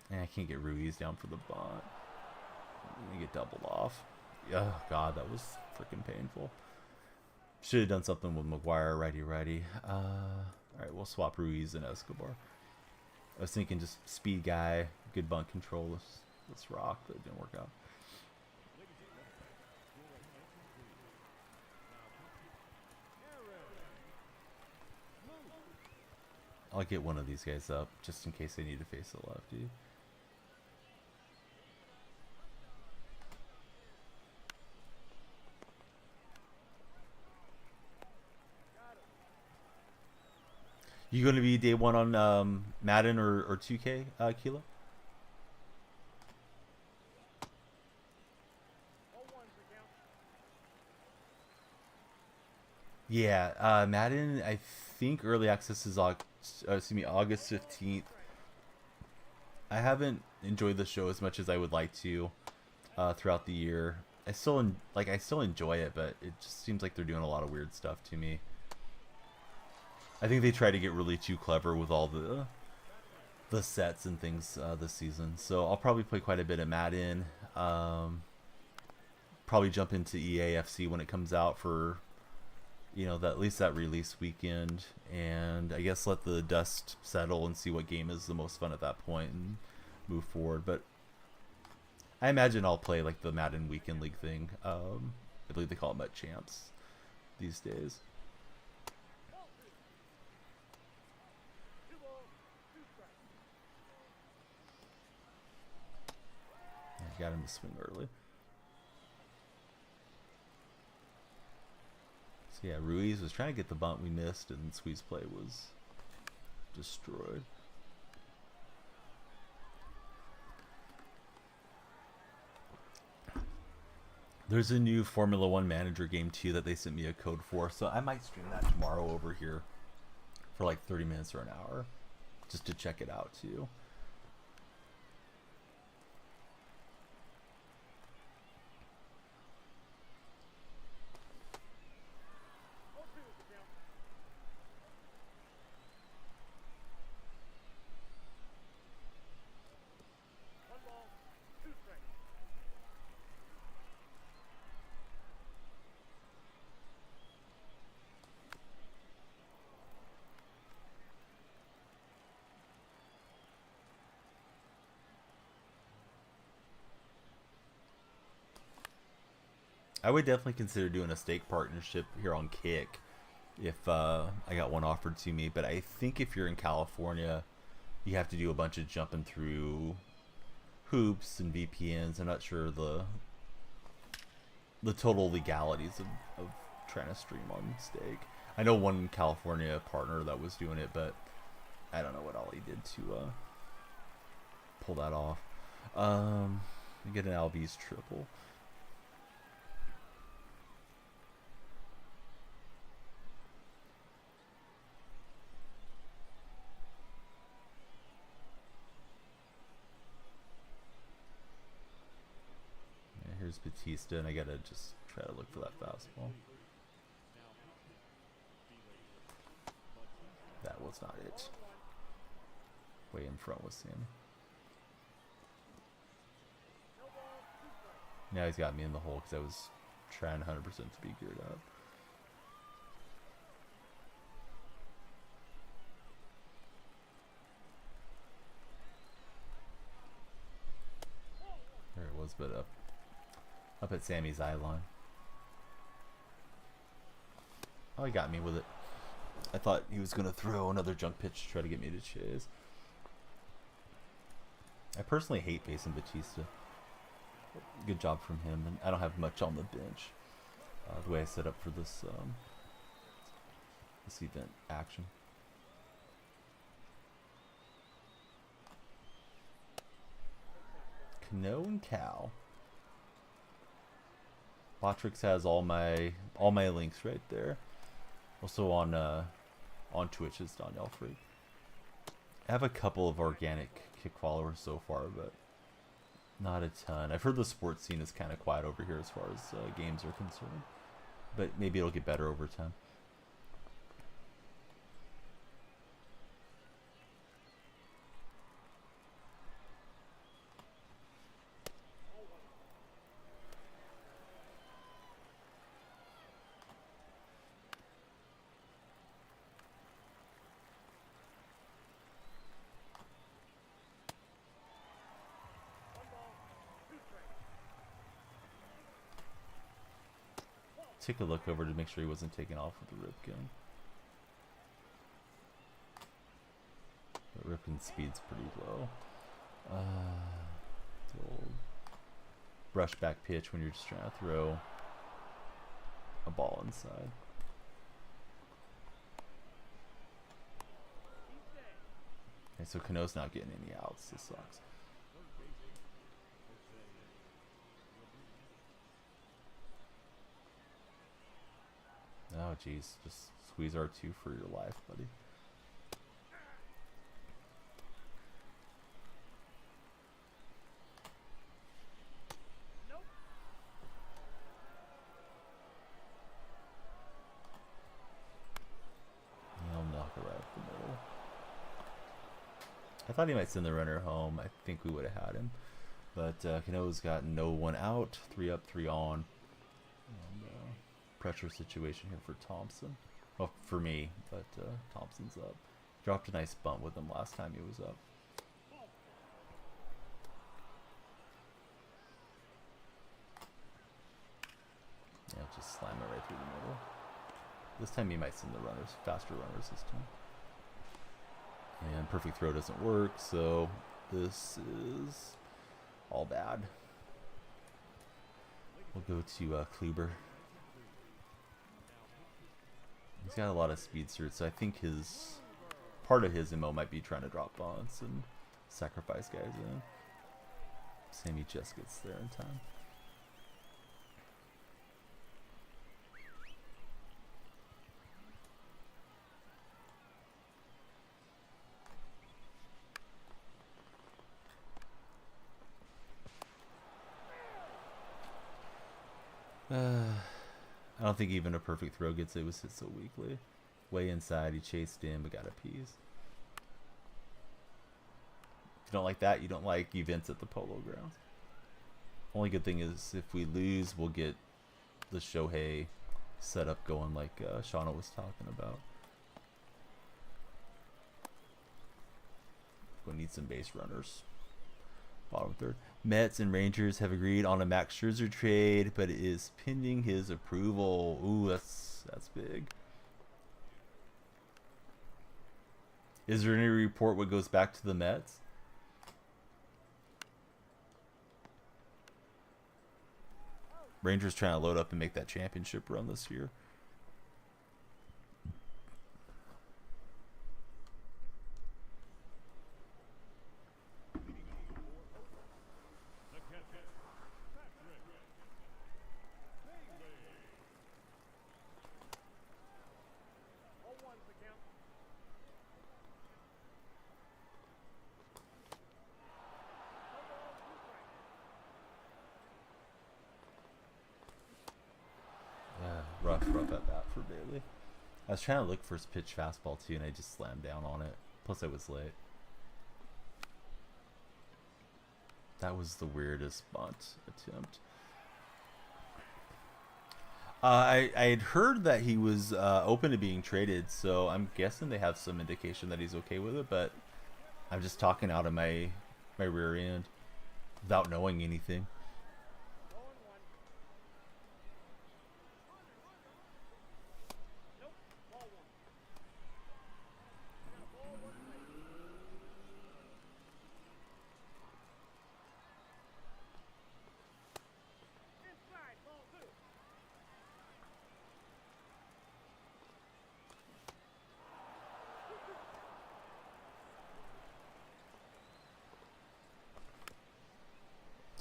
And I can't get Ruiz down for the bunt. I'm gonna get doubled off. Oh god, that was freaking painful. Should have done something with McGuire, righty. Alright, we'll swap Ruiz and Escobar. I was thinking just speed guy, good bunt control. Let's rock, but it didn't work out. I'll get one of these guys up just in case they need to face the lefty. You going to be day one on Madden or 2K, Kilo? Yeah, Madden, I think early access is August 15th. I haven't enjoyed the show as much as I would like to throughout the year. I still enjoy it, but it just seems like they're doing a lot of weird stuff to me. I think they try to get really too clever with all the sets and things this season. So I'll probably play quite a bit of Madden. Probably jump into EAFC when it comes out for, you know, at least that release weekend, and I guess let the dust settle and see what game is the most fun at that point and move forward. But I imagine I'll play like the Madden Weekend League thing. I believe they call it Met Champs these days. Got him to swing early. So yeah, Ruiz was trying to get the bunt we missed, and squeeze play was destroyed. There's a new Formula One manager game too that they sent me a code for, so I might stream that tomorrow over here for like 30 minutes or an hour just to check it out too. I would definitely consider doing a stake partnership here on Kick if I got one offered to me. But I think if you're in California, you have to do a bunch of jumping through hoops and VPNs. I'm not sure the total legalities of trying to stream on stake. I know one California partner that was doing it, but I don't know what all he did to pull that off. We get an Albies triple. Yeah, here's Batista, and I gotta just try to look for that fastball. That was not it. Way in front was Sammy. Now he's got me in the hole because I was trying 100% to be geared up. There it was, but up at Sammy's eye line. Oh, he got me with it. I thought he was going to throw another junk pitch to try to get me to chase. I personally hate facing Batista. Good job from him, and I don't have much on the bench. The way I set up for this this event action. Cano and Cal. Botrix has all my links right there. Also on Twitch is Danielle Free. I have a couple of organic Kick followers so far, but not a ton. I've heard the sports scene is kind of quiet over here as far as games are concerned, but maybe it'll get better over time. Take a look over to make sure he wasn't taken off with the Ripken. The Ripken speed's pretty low. The old brush back pitch when you're just trying to throw a ball inside. Okay, so Cano's not getting any outs. This sucks. Oh, jeez. Just squeeze R2 for your life, buddy. I'll knock it right up the middle. I thought he might send the runner home. I think we would have had him. But Cano's got no one out. 3 up, 3 on. Pressure situation here for Thompson. Well, for me, but Thompson's up. Dropped a nice bunt with him last time he was up. Yeah, just slam it right through the middle. This time he might send the runners, faster runners this time. And perfect throw doesn't work, so this is all bad. We'll go to Kluber. He's got a lot of speedsters, so I think part of his MO might be trying to drop bunts and sacrifice guys in. Sammy just gets there in time. I don't think even a perfect throw gets it. It was hit so weakly. Way inside, he chased him, but got a piece. If you don't like that, you don't like events at the Polo Grounds. Only good thing is if we lose, we'll get the Shohei setup going like Shauna was talking about. We'll need some base runners. Bottom third. Mets and Rangers have agreed on a Max Scherzer trade, but it is pending his approval. Ooh, that's big. Is there any report what goes back to the Mets? Rangers trying to load up and make that championship run this year. Rough at bat for Bailey. I was trying to look for his pitch fastball too, and I just slammed down on it. Plus, I was late. That was the weirdest bunt attempt. I had heard that he was open to being traded, so I'm guessing they have some indication that he's okay with it. But I'm just talking out of my rear end without knowing anything.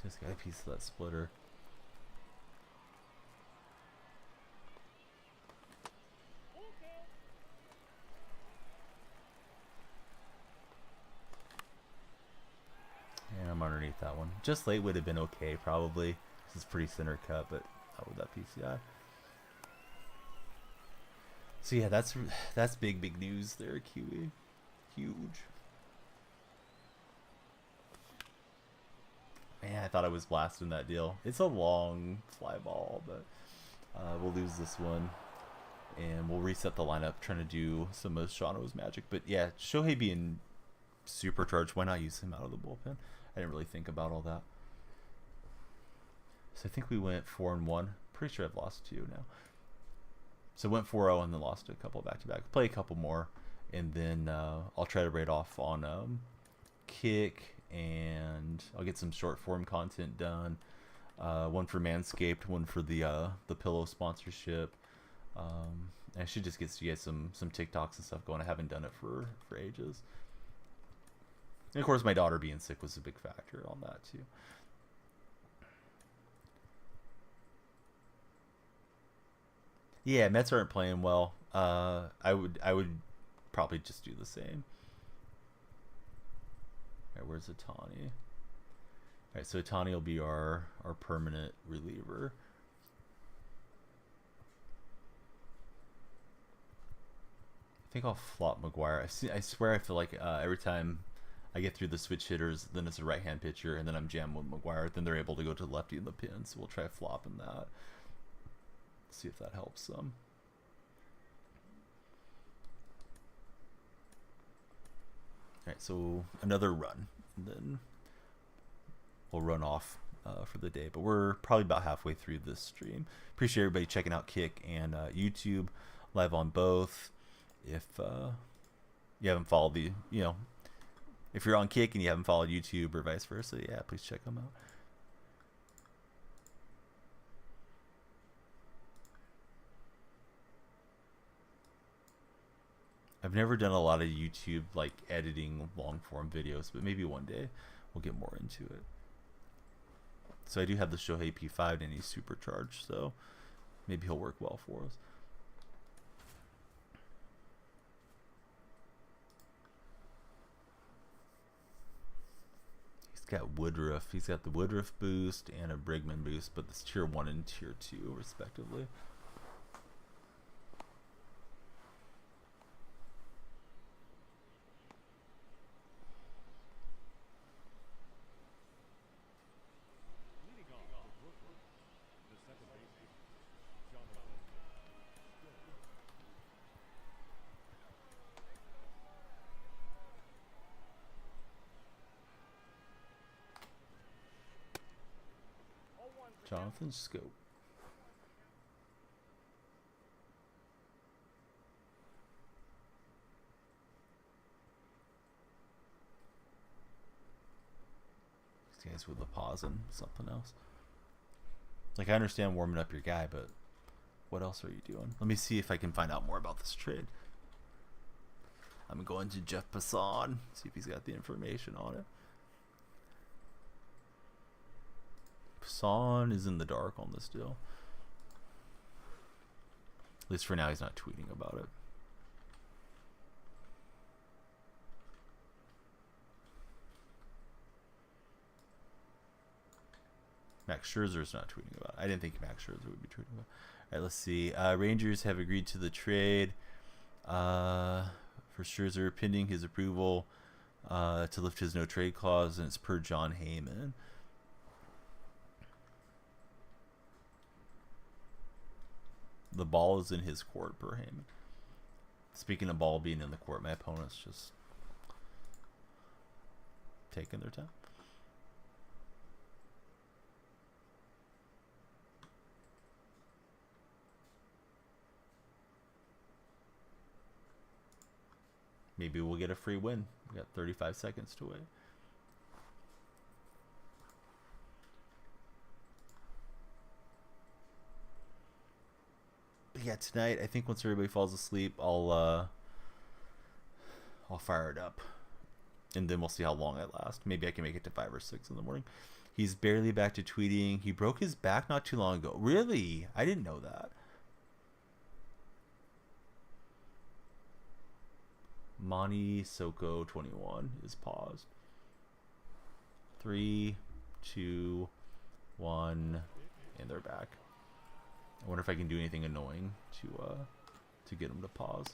Just got a piece of that splitter. And I'm underneath that one. Just late would have been okay, probably. This is pretty center cut, but not with that PCI. So yeah, that's big news there, Kiwi. Huge. Man, I thought I was blasting that deal. It's a long fly ball, but we'll lose this one. And we'll reset the lineup, trying to do some of Shawano's magic. But yeah, Shohei being supercharged, why not use him out of the bullpen? I didn't really think about all that. So I think we went 4-1. Pretty sure I've lost 2 now. So went 4-0 and then lost a couple back-to-back. Play a couple more, and then I'll try to raid off on Kick, and I'll get some short form content done. One for Manscaped, one for the Pillow sponsorship. I should just get you guys some TikToks and stuff going. I haven't done it for ages. And of course, my daughter being sick was a big factor on that too. Yeah, Mets aren't playing well. I would probably just do the same. All right, where's Ohtani? All right, so Ohtani will be our permanent reliever. I think I'll flop McGuire. I swear I feel like every time I get through the switch hitters, then it's a right-hand pitcher, and then I'm jamming with McGuire. Then they're able to go to the lefty in the pin, so we'll try flopping that. See if that helps some. Alright, so another run, and then we'll run off for the day. But we're probably about halfway through this stream. Appreciate everybody checking out Kick and YouTube, live on both. If you haven't followed if you're on Kick and you haven't followed YouTube or vice versa, yeah, please check them out. I've never done a lot of YouTube like editing long form videos, but maybe one day we'll get more into it. So I do have the Shohei P5 and he's supercharged, so maybe he'll work well for us. He's got Woodruff. He's got the Woodruff boost and a Bregman boost, but it's tier 1 and tier 2 respectively. Jonathan Scope. These guys with the pause and something else. Like, I understand warming up your guy, but what else are you doing? Let me see if I can find out more about this trade. I'm going to Jeff Passan, see if he's got the information on it. Passan is in the dark on this deal. At least for now, he's not tweeting about it. Max Scherzer's not tweeting about it. I didn't think Max Scherzer would be tweeting about it. All right, let's see. Rangers have agreed to the trade for Scherzer, pending his approval to lift his no-trade clause, and it's per John Heyman. The ball is in his court per Heyman. Speaking of ball being in the court, my opponent's just taking their time. Maybe we'll get a free win. We got 35 seconds to wait. But yeah, tonight, I think once everybody falls asleep, I'll fire it up. And then we'll see how long I last. Maybe I can make it to 5 or 6 in the morning. He's barely back to tweeting. He broke his back not too long ago. Really? I didn't know that. Monty Soko 21 is paused. 3, 2, 1, and they're back. I wonder if I can do anything annoying to get them to pause.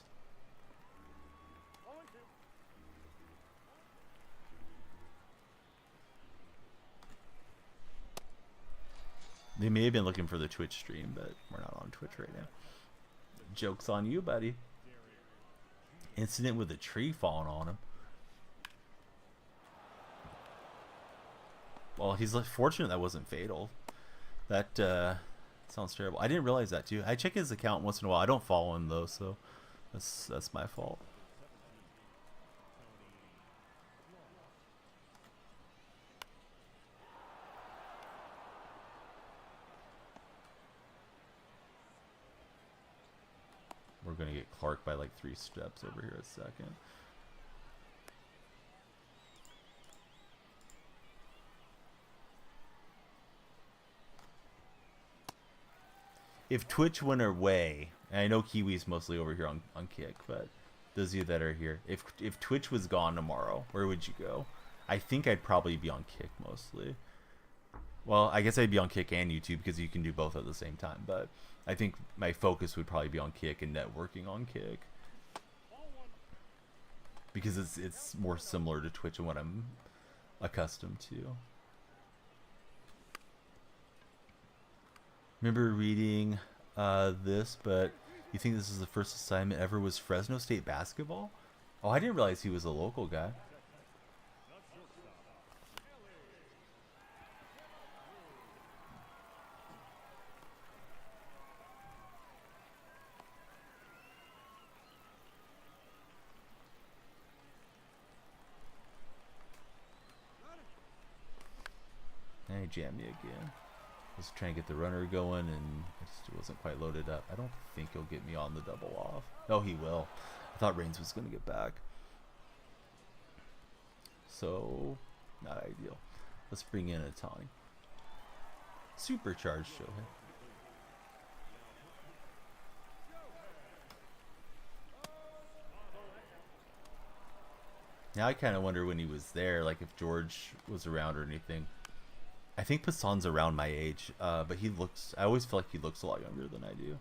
They may have been looking for the Twitch stream, but we're not on Twitch right now. Joke's on you, buddy. Incident with a tree falling on him. Well, he's fortunate that wasn't fatal. That sounds terrible. I didn't realize that too. I check his account once in a while. I don't follow him though, so that's my fault. We're gonna get Clark by like 3 steps over here a second. If Twitch went away, and I know Kiwi's mostly over here on Kick, but those of you that are here, if Twitch was gone tomorrow, where would you go? I think I'd probably be on Kick mostly. Well, I guess I'd be on Kick and YouTube because you can do both at the same time, but I think my focus would probably be on Kick and networking on Kick. Because it's more similar to Twitch and what I'm accustomed to. Remember reading this, but you think this is the first assignment ever was Fresno State basketball? Oh, I didn't realize he was a local guy. And he jammed me again. I was trying to get the runner going, and it wasn't quite loaded up. I don't think he'll get me on the double off. Oh, he will. I thought Reigns was going to get back. So, not ideal. Let's bring in Otani. Supercharged Shohei. Now I kind of wonder when he was there, like if George was around or anything. I think Passan's around my age, but he looks, I always feel like he looks a lot younger than I do.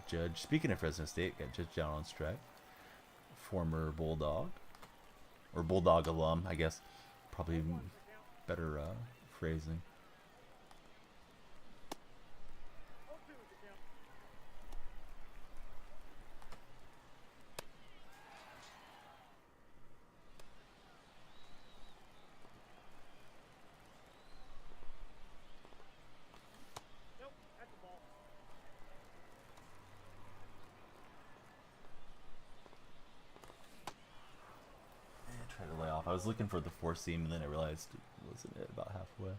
Judge. Speaking of Fresno State, got Judge down on strike. Former Bulldog. Or Bulldog alum, I guess. Probably better phrasing. I was looking for the four seam and then I realized it wasn't it about halfway.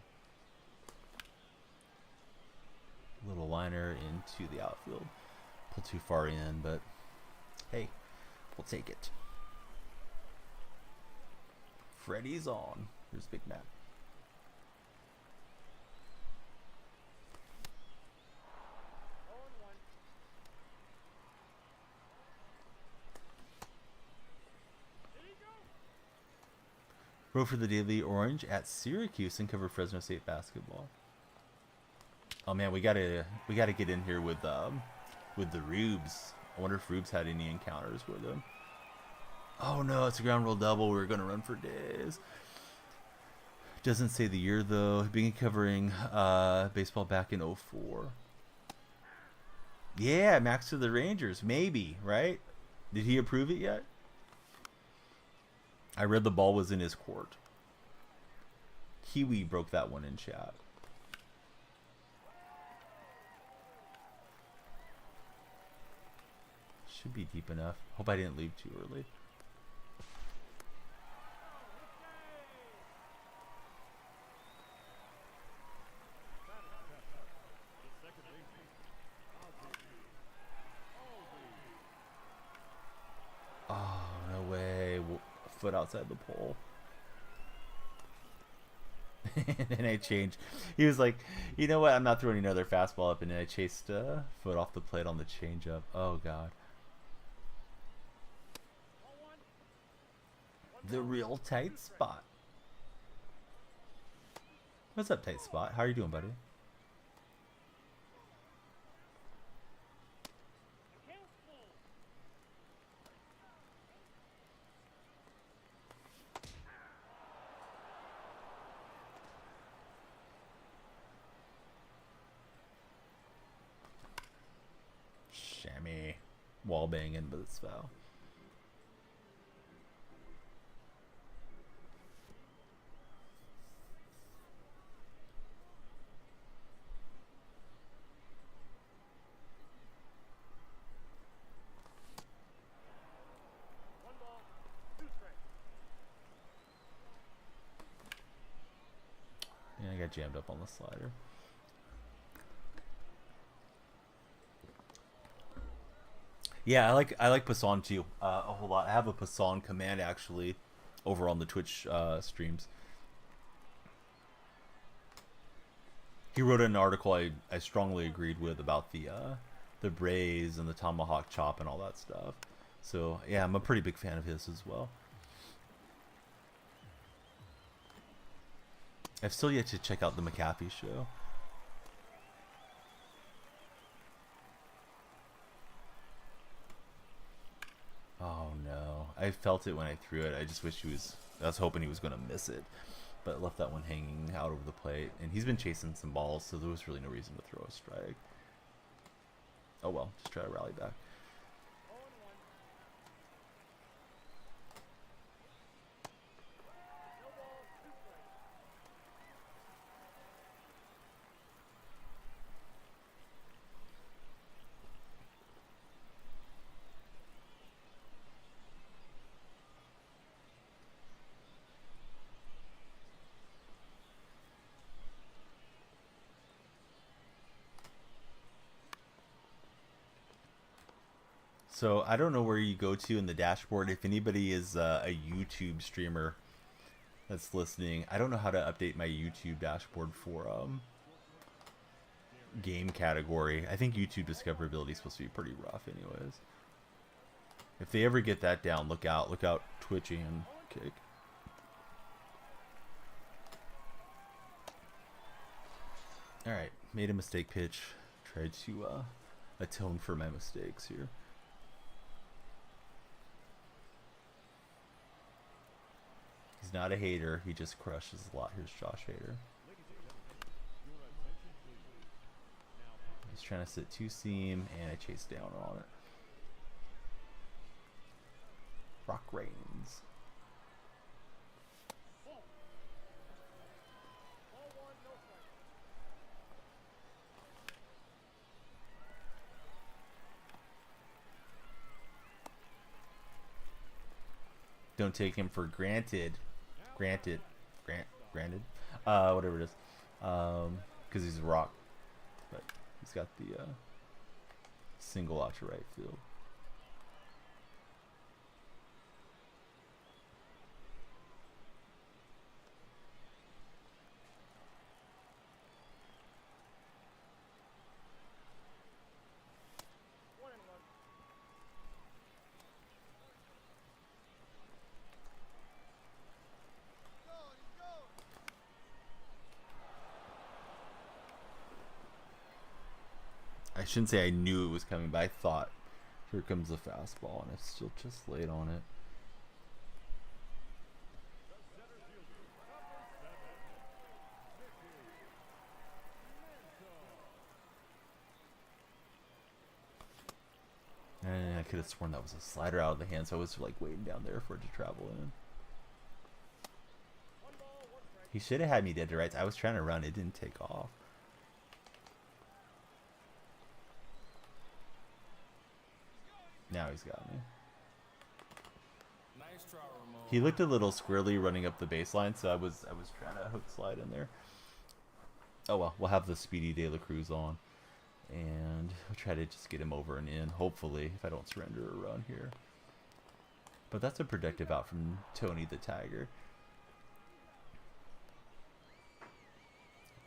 Little liner into the outfield. Pull too far in, but hey, we'll take it. Freddie's on. Here's Big Mac. Wrote for the Daily Orange at Syracuse and covered Fresno State basketball. Oh man, we gotta get in here with the Rubes. I wonder if Rubes had any encounters with him. Oh no, it's a ground rule double. We were gonna run for days. Doesn't say the year though. Been covering baseball back in 04. Yeah, max to the Rangers, maybe, right? Did he approve it yet? I read the ball was in his court. Kiwi broke that one in chat. Should be deep enough. Hope I didn't leave too early. Oh, no way. Foot outside the pole. And then I changed. He was like, you know what? I'm not throwing another fastball up. And then I chased foot off the plate on the changeup. Oh, God. The real tight spot. What's up, tight spot? How are you doing, buddy? Shammy. Wall banging, but it's foul. Yeah, I got jammed up on the slider. Yeah, I like Passan too a whole lot. I have a Passan command actually over on the Twitch streams. He wrote an article I strongly agreed with about the braise and the tomahawk chop and all that stuff. So yeah, I'm a pretty big fan of his as well. I've still yet to check out the McAfee show. Oh no. I felt it when I threw it. I just wish I was hoping he was going to miss it. But left that one hanging out over the plate. And he's been chasing some balls, so there was really no reason to throw a strike. Oh well, just try to rally back. So I don't know where you go to in the dashboard. If anybody is a YouTube streamer that's listening, I don't know how to update my YouTube dashboard for game category. I think YouTube discoverability is supposed to be pretty rough anyways. If they ever get that down, look out. Look out, Twitchy and Kick. Alright, made a mistake pitch. Tried to atone for my mistakes here. He's not a hater. He just crushes a lot. Here's Josh Hader. He's trying to sit two seam, and I chase down on it. Rock Reigns. Don't take him for granted. Granted. Whatever it is. Because he's a rock. But he's got the single out to right field. I shouldn't say I knew it was coming, but I thought, here comes the fastball, and it's still just laid on it. And I could have sworn that was a slider out of the hand, so I was like waiting down there for it to travel in. He should have had me dead to rights. I was trying to run, it didn't take off. Now he's got me. He looked a little squirrely running up the baseline, so I was trying to hook slide in there. Oh well, we'll have the Speedy De La Cruz on, and we'll try to just get him over and in. Hopefully, if I don't surrender a run here. But that's a productive out from Tony the Tiger.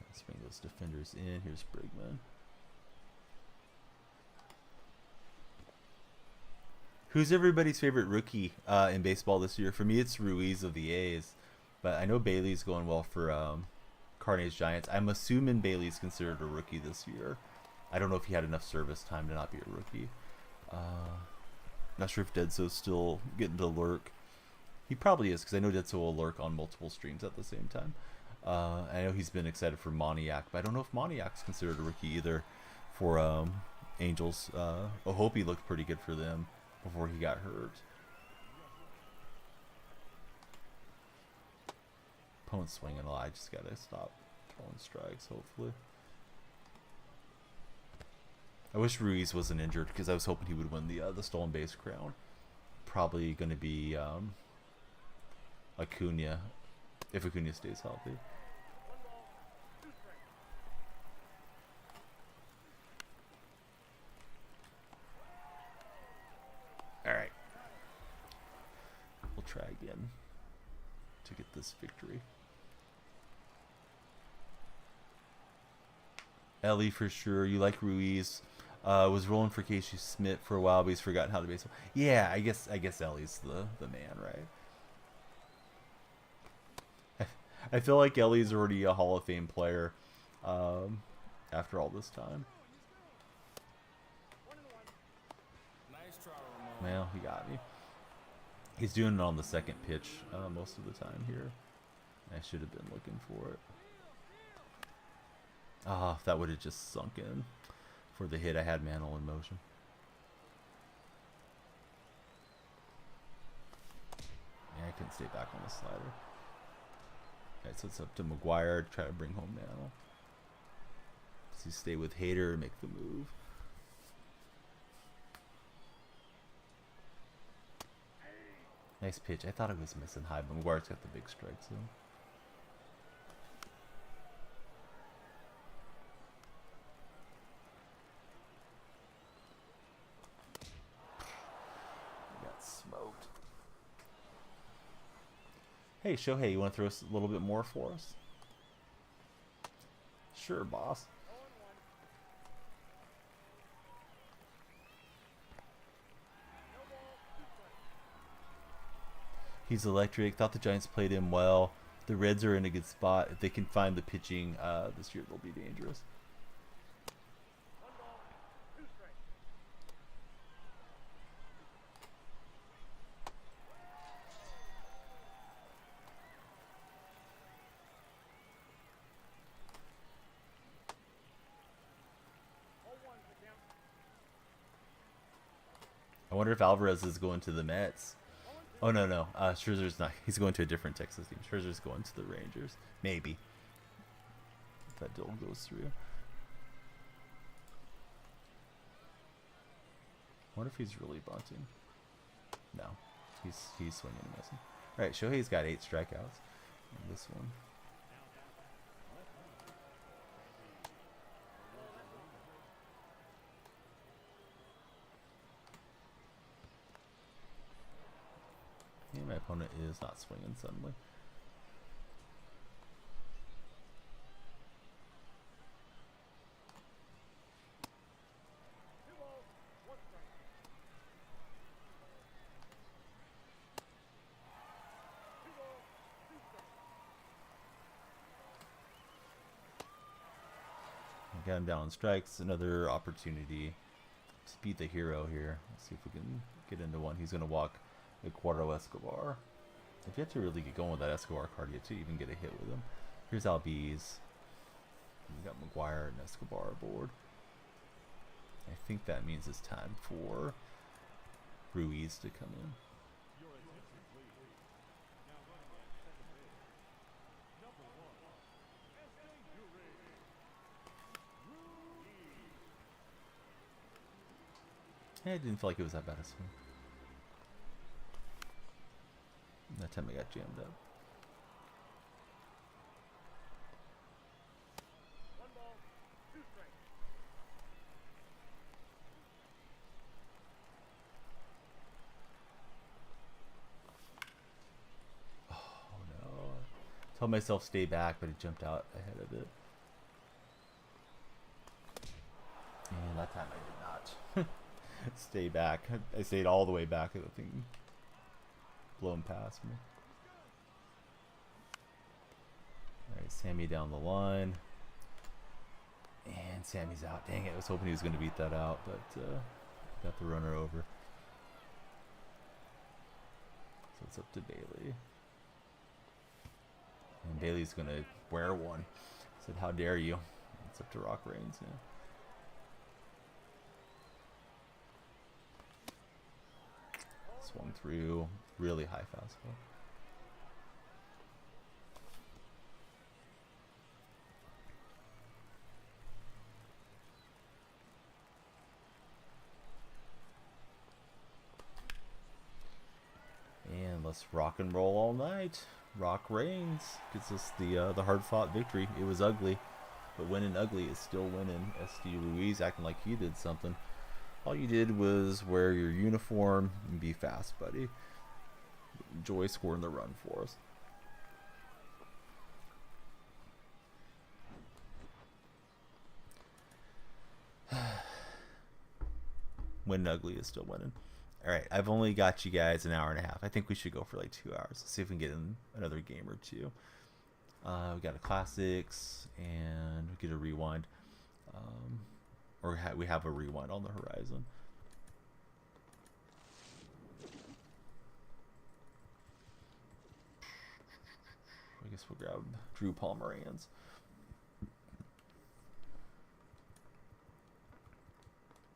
Let's bring those defenders in. Here's Brigman. Who's everybody's favorite rookie in baseball this year? For me, it's Ruiz of the A's. But I know Bailey's going well for Carnage Giants. I'm assuming Bailey's considered a rookie this year. I don't know if he had enough service time to not be a rookie. Not sure if Deadso's still getting to lurk. He probably is, because I know Deadso will lurk on multiple streams at the same time. I know he's been excited for Moniak, but I don't know if Moniak's considered a rookie either for Angels. Ohope looked pretty good for them before he got hurt. Opponent's swinging a lot. I just gotta stop throwing strikes, hopefully. I wish Ruiz wasn't injured, because I was hoping he would win the stolen base crown. Probably going to be Acuna, if Acuna stays healthy. Alright. We'll try again to get this victory. Ellie for sure. You like Ruiz. Was rolling for Casey Smith for a while, but he's forgotten how to baseball. Yeah, I guess Ellie's the man, right? I feel like Ellie's already a Hall of Fame player after all this time. Well, he got me. He's doing it on the second pitch most of the time here. I should have been looking for it. Ah, that would have just sunk in for the hit. I had Mantle in motion. Yeah, I couldn't stay back on the slider. Okay, so it's up to McGuire to try to bring home Mantle. Does he stay with Hader and make the move? Nice pitch. I thought it was missing high, but McGuire's got the big strike zone. Hey, Shohei, you want to throw us a little bit more for us? Sure, boss. He's electric. Thought the Giants played him well. The Reds are in a good spot. If they can find the pitching this year, they'll be dangerous. I wonder if Alvarez is going to the Mets. Oh, no, no. Scherzer's not. He's going to a different Texas team. Scherzer's going to the Rangers. Maybe. If that deal goes through. I wonder if he's really bunting. No. He's swinging and missing. Alright, Shohei's got 8 strikeouts in this one. Yeah, my opponent is not swinging suddenly. Got him down on strikes. Another opportunity to beat the hero here. Let's see if we can get into one. He's going to walk Eduardo Escobar. If you have to really get going with that Escobar card yet to even get a hit with him. Here's Albies. We got McGuire and Escobar aboard. I think that means it's time for Ruiz to come in. Yeah, I didn't feel like it was that bad a swing. That time I got jammed up. Oh no. Told myself stay back, but it jumped out ahead of it. And that time I did not. Stay back. I stayed all the way back of the thing. Blown past me. Alright, Sammy down the line. And Sammy's out. Dang it, I was hoping he was going to beat that out, but got the runner over. So it's up to Bailey. And Bailey's going to wear one. Said, how dare you? It's up to Rock Reigns now. Swung through, really high fastball. And let's rock and roll all night. Rock Reigns gets us the hard-fought victory. It was ugly, but winning ugly is still winning. SD Ruiz acting like he did something. All you did was wear your uniform and be fast, buddy. Enjoy scoring the run for us. Winning ugly is still winning. Alright, I've only got you guys an hour and a half. I think we should go for like 2 hours. Let's see if we can get in another game or two. We got a classics and we get a rewind. Or we have a rewind on the horizon. I guess we'll grab Drew Pomeranz.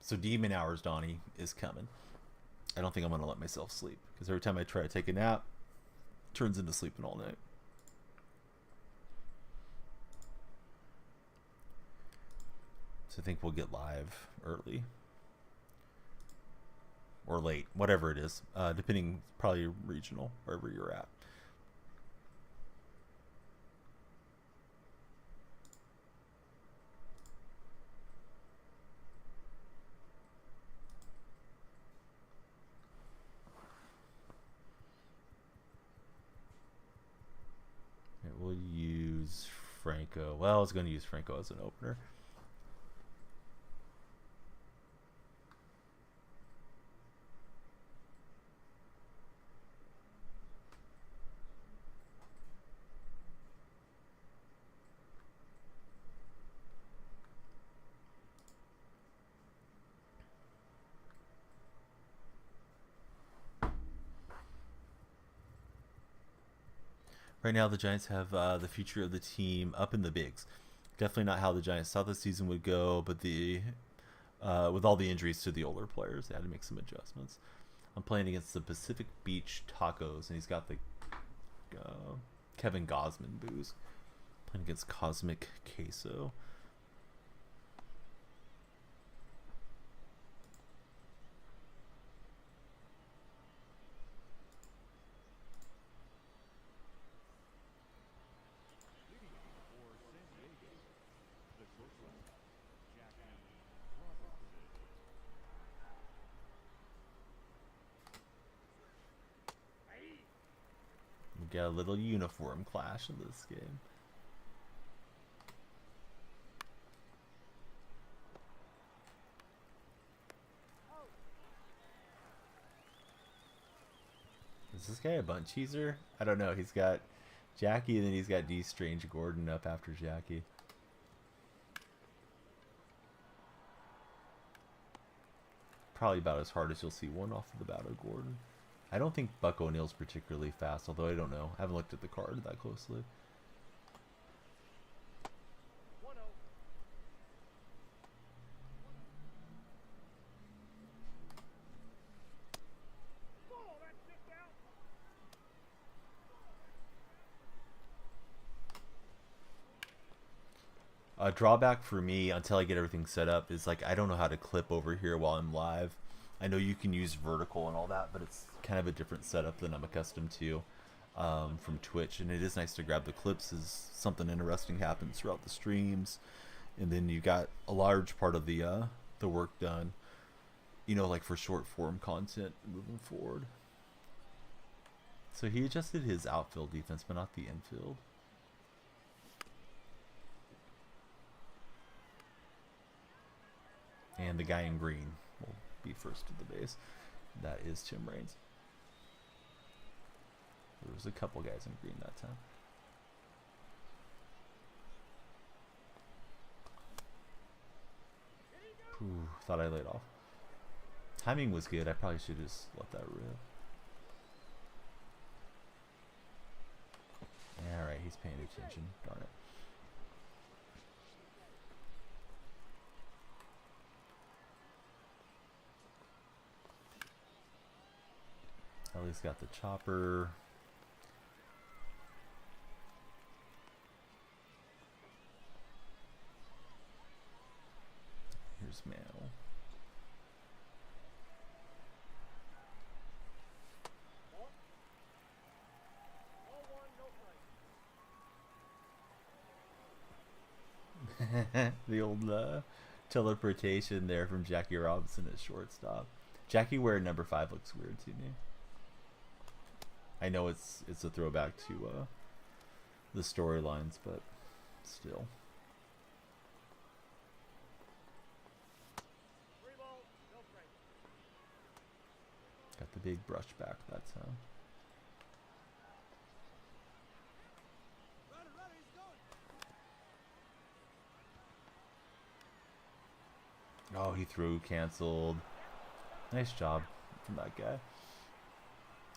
So Demon Hours, Donnie, is coming. I don't think I'm going to let myself sleep. Because every time I try to take a nap, it turns into sleeping all night. I think we'll get live early or late, whatever it is, depending, probably regional, wherever you're at. We'll use Franco. Well, I was going to use Franco as an opener. Right now, the Giants have the future of the team up in the bigs. Definitely not how the Giants thought the season would go, but the With all the injuries to the older players, they had to make some adjustments. I'm playing against the Pacific Beach Tacos, and he's got the Kevin Gosman booze. Playing against Cosmic Queso. We got a little uniform clash in this game. Is this guy a bunt cheeser? I don't know. He's got Jackie, and then he's got D Strange Gordon up after Jackie. Probably about as hard as you'll see one off of the bat of Gordon. I don't think Buck O'Neill's particularly fast, although I don't know. I haven't looked at the card that closely. A drawback for me until I get everything set up is like I don't know how to clip over here while I'm live. I know you can use vertical and all that, but it's kind of a different setup than I'm accustomed to from Twitch. And it is nice to grab the clips as something interesting happens throughout the streams, and then you got a large part of the work done. You know, like for short form content moving forward. So he adjusted his outfield defense, but not the infield. And the guy in green will be first to the base. That is Tim Raines. There was a couple guys in green that time. Ooh, thought I laid off. Timing was good. I probably should just let that rip. Alright, he's paying attention. Darn it. Ellie's got the chopper. Here's Mantle. The old teleportation there from Jackie Robinson at shortstop. Jackie wearing number 5 looks weird to me. I know it's a throwback to the storylines, but still. Got the big brush back that time. Oh, he threw, canceled. Nice job from that guy.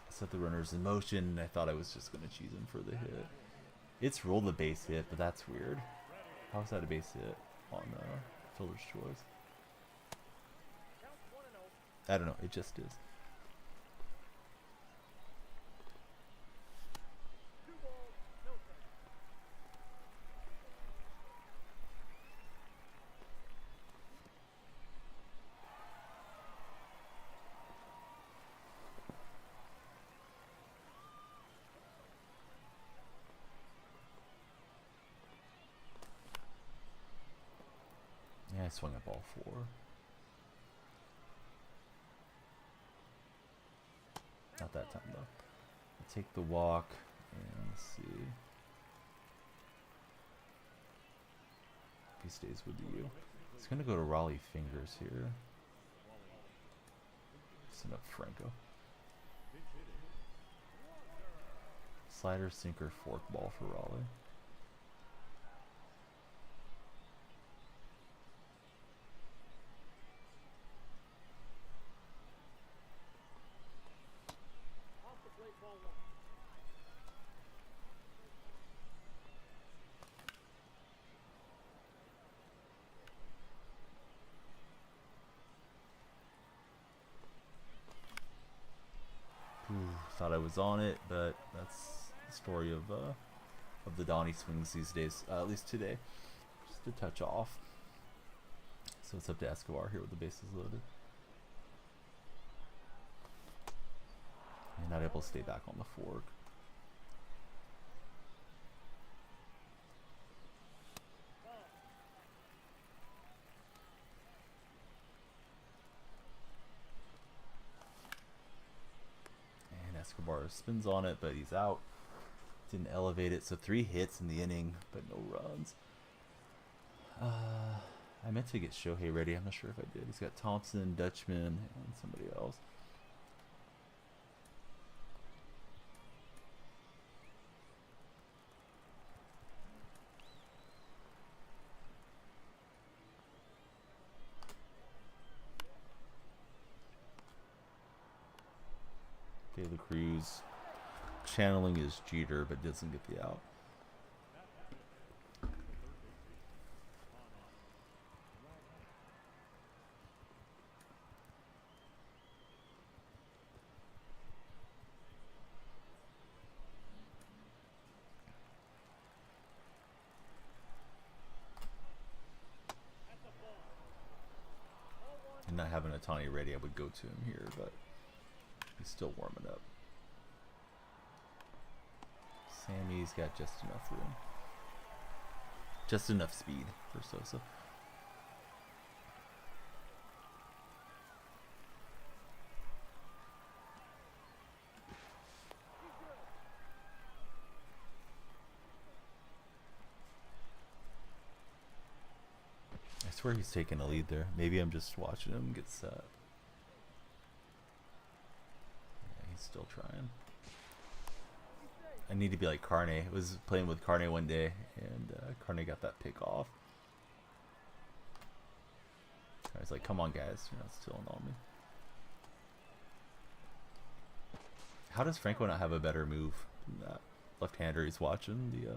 Set the runners in motion. I thought I was just going to cheese him for the hit. It's rolled the base hit, but that's weird. How is that a base hit on fielder's choice? I don't know. It just is. Yeah, I swung up all 4. Not that time though. I'll take the walk and let's see if he stays with you. He's gonna go to Raleigh Fingers here. Send up Franco. Slider, sinker, fork ball for Raleigh. thought I was on it, but that's the story of the Donnie swings these days, at least today. Just a touch off. So it's up to Escobar here with the bases loaded. And not able to stay back on the fork. And Escobar spins on it, but he's out. Didn't elevate it, so 3 hits in the inning, but no runs. I meant to get Shohei ready. I'm not sure if I did. He's got Thompson, Dutchman, and somebody else. Okay, the Cruz channeling his Jeter, but doesn't get the out. And not having Ohtani ready, I would go to him here, but he's still warming up. Sammy's got just enough room. Just enough speed for Sosa. I swear he's taking a lead there. Maybe I'm just watching him get set. Yeah, he's still trying. I need to be like Carne. I was playing with Carne one day, and Carne got that pick off. I was like, come on, guys. You're not stealing on me. How does Franco not have a better move than that? Left-hander, he's watching the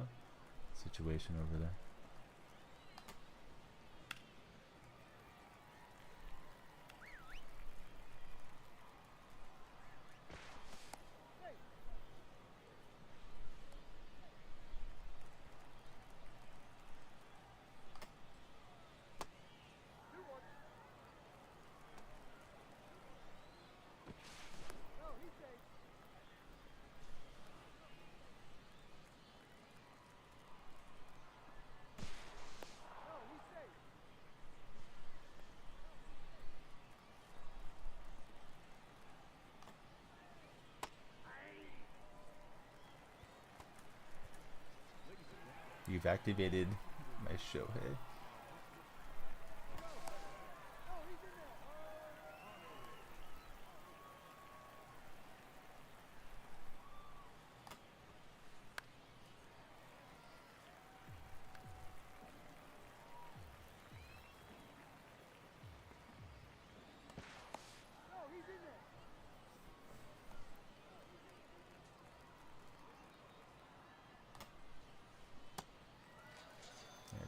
situation over there. You've activated my Shohei.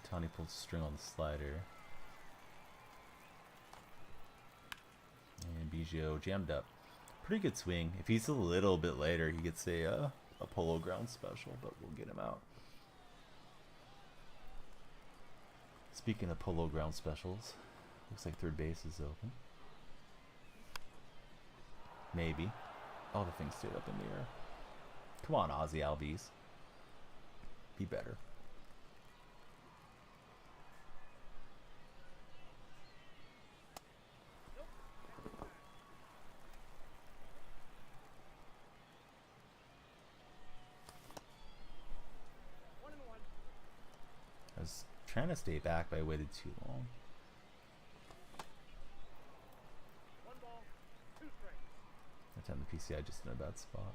Tony pulls the string on the slider. And Biggio jammed up. Pretty good swing. If he's a little bit later, he gets a polo ground special, but we'll get him out. Speaking of polo ground specials, looks like third base is open. Maybe. Oh, the thing stayed up in the air. Come on, Ozzy Albies. Be better. I was trying to stay back, but I waited too long. That time the PCI just in a bad spot.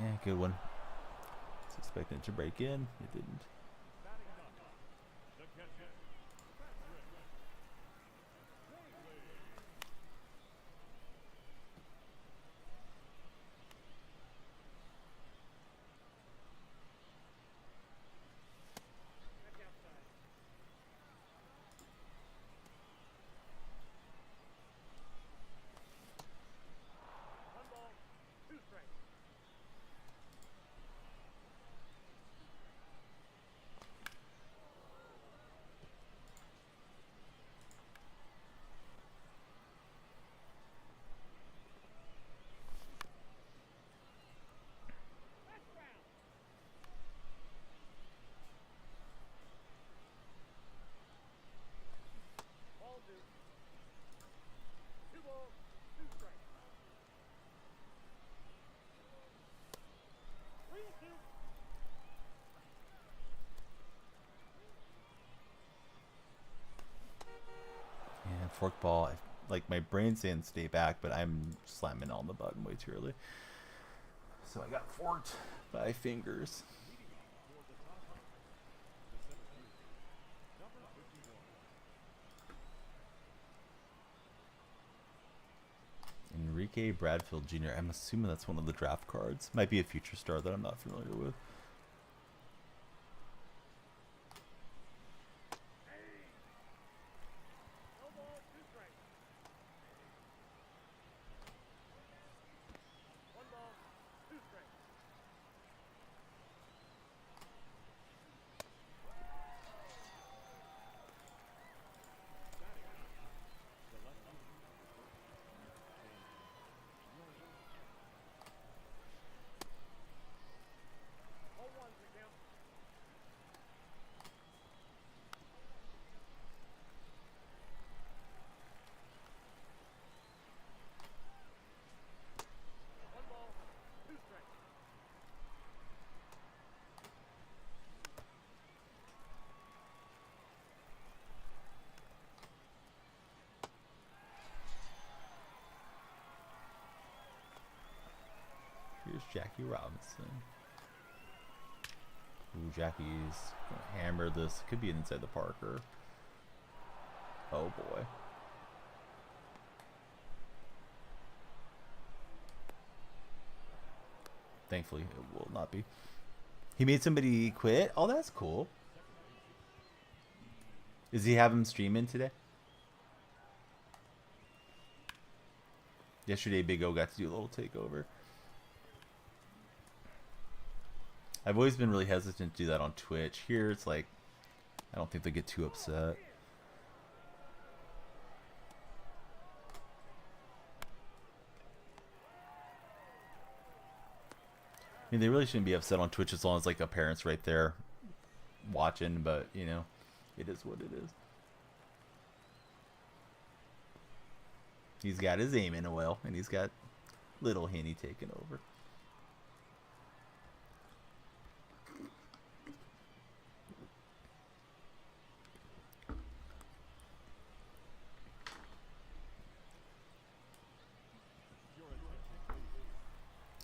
Yeah, good one. I was expecting it to break in. It didn't. forkball. Like my brain's saying stay back, but I'm slamming on the button way too early. So I got forked by fingers. Enrique Bradfield Jr. I'm assuming that's one of the draft cards. Might be a future star that I'm not familiar with. Here's Jackie Robinson. Ooh, Jackie's gonna hammer this. Could be inside the Parker. Oh boy. Thankfully, it will not be. He made somebody quit? Oh, that's cool. Does he have him streaming today? Yesterday, Big O got to do a little takeover. I've always been really hesitant to do that on Twitch. Here, it's like, I don't think they get too upset. I mean, they really shouldn't be upset on Twitch as long as, like, a parent's right there watching, but, you know, it is what it is. He's got his aim in a well, and he's got little Henny taking over.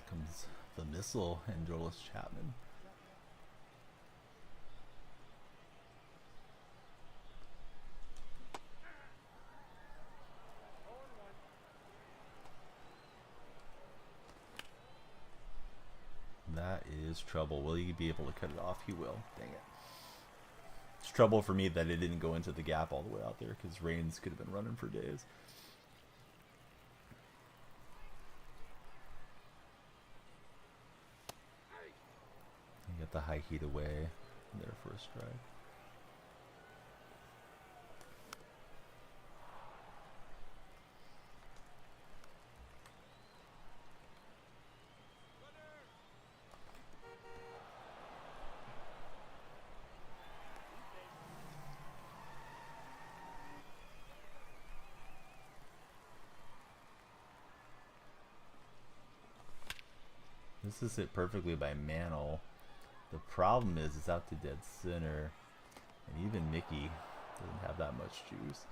Comes the missile and Jolis Chapman. That is trouble. Will he be able to cut it off? He will. Dang it. It's trouble for me that it didn't go into the gap all the way out there because Reigns could have been running for days. Get the high heat away there for a strike. This is hit perfectly by Mantle. The problem is it's out to dead center, and even Mickey doesn't have that much juice.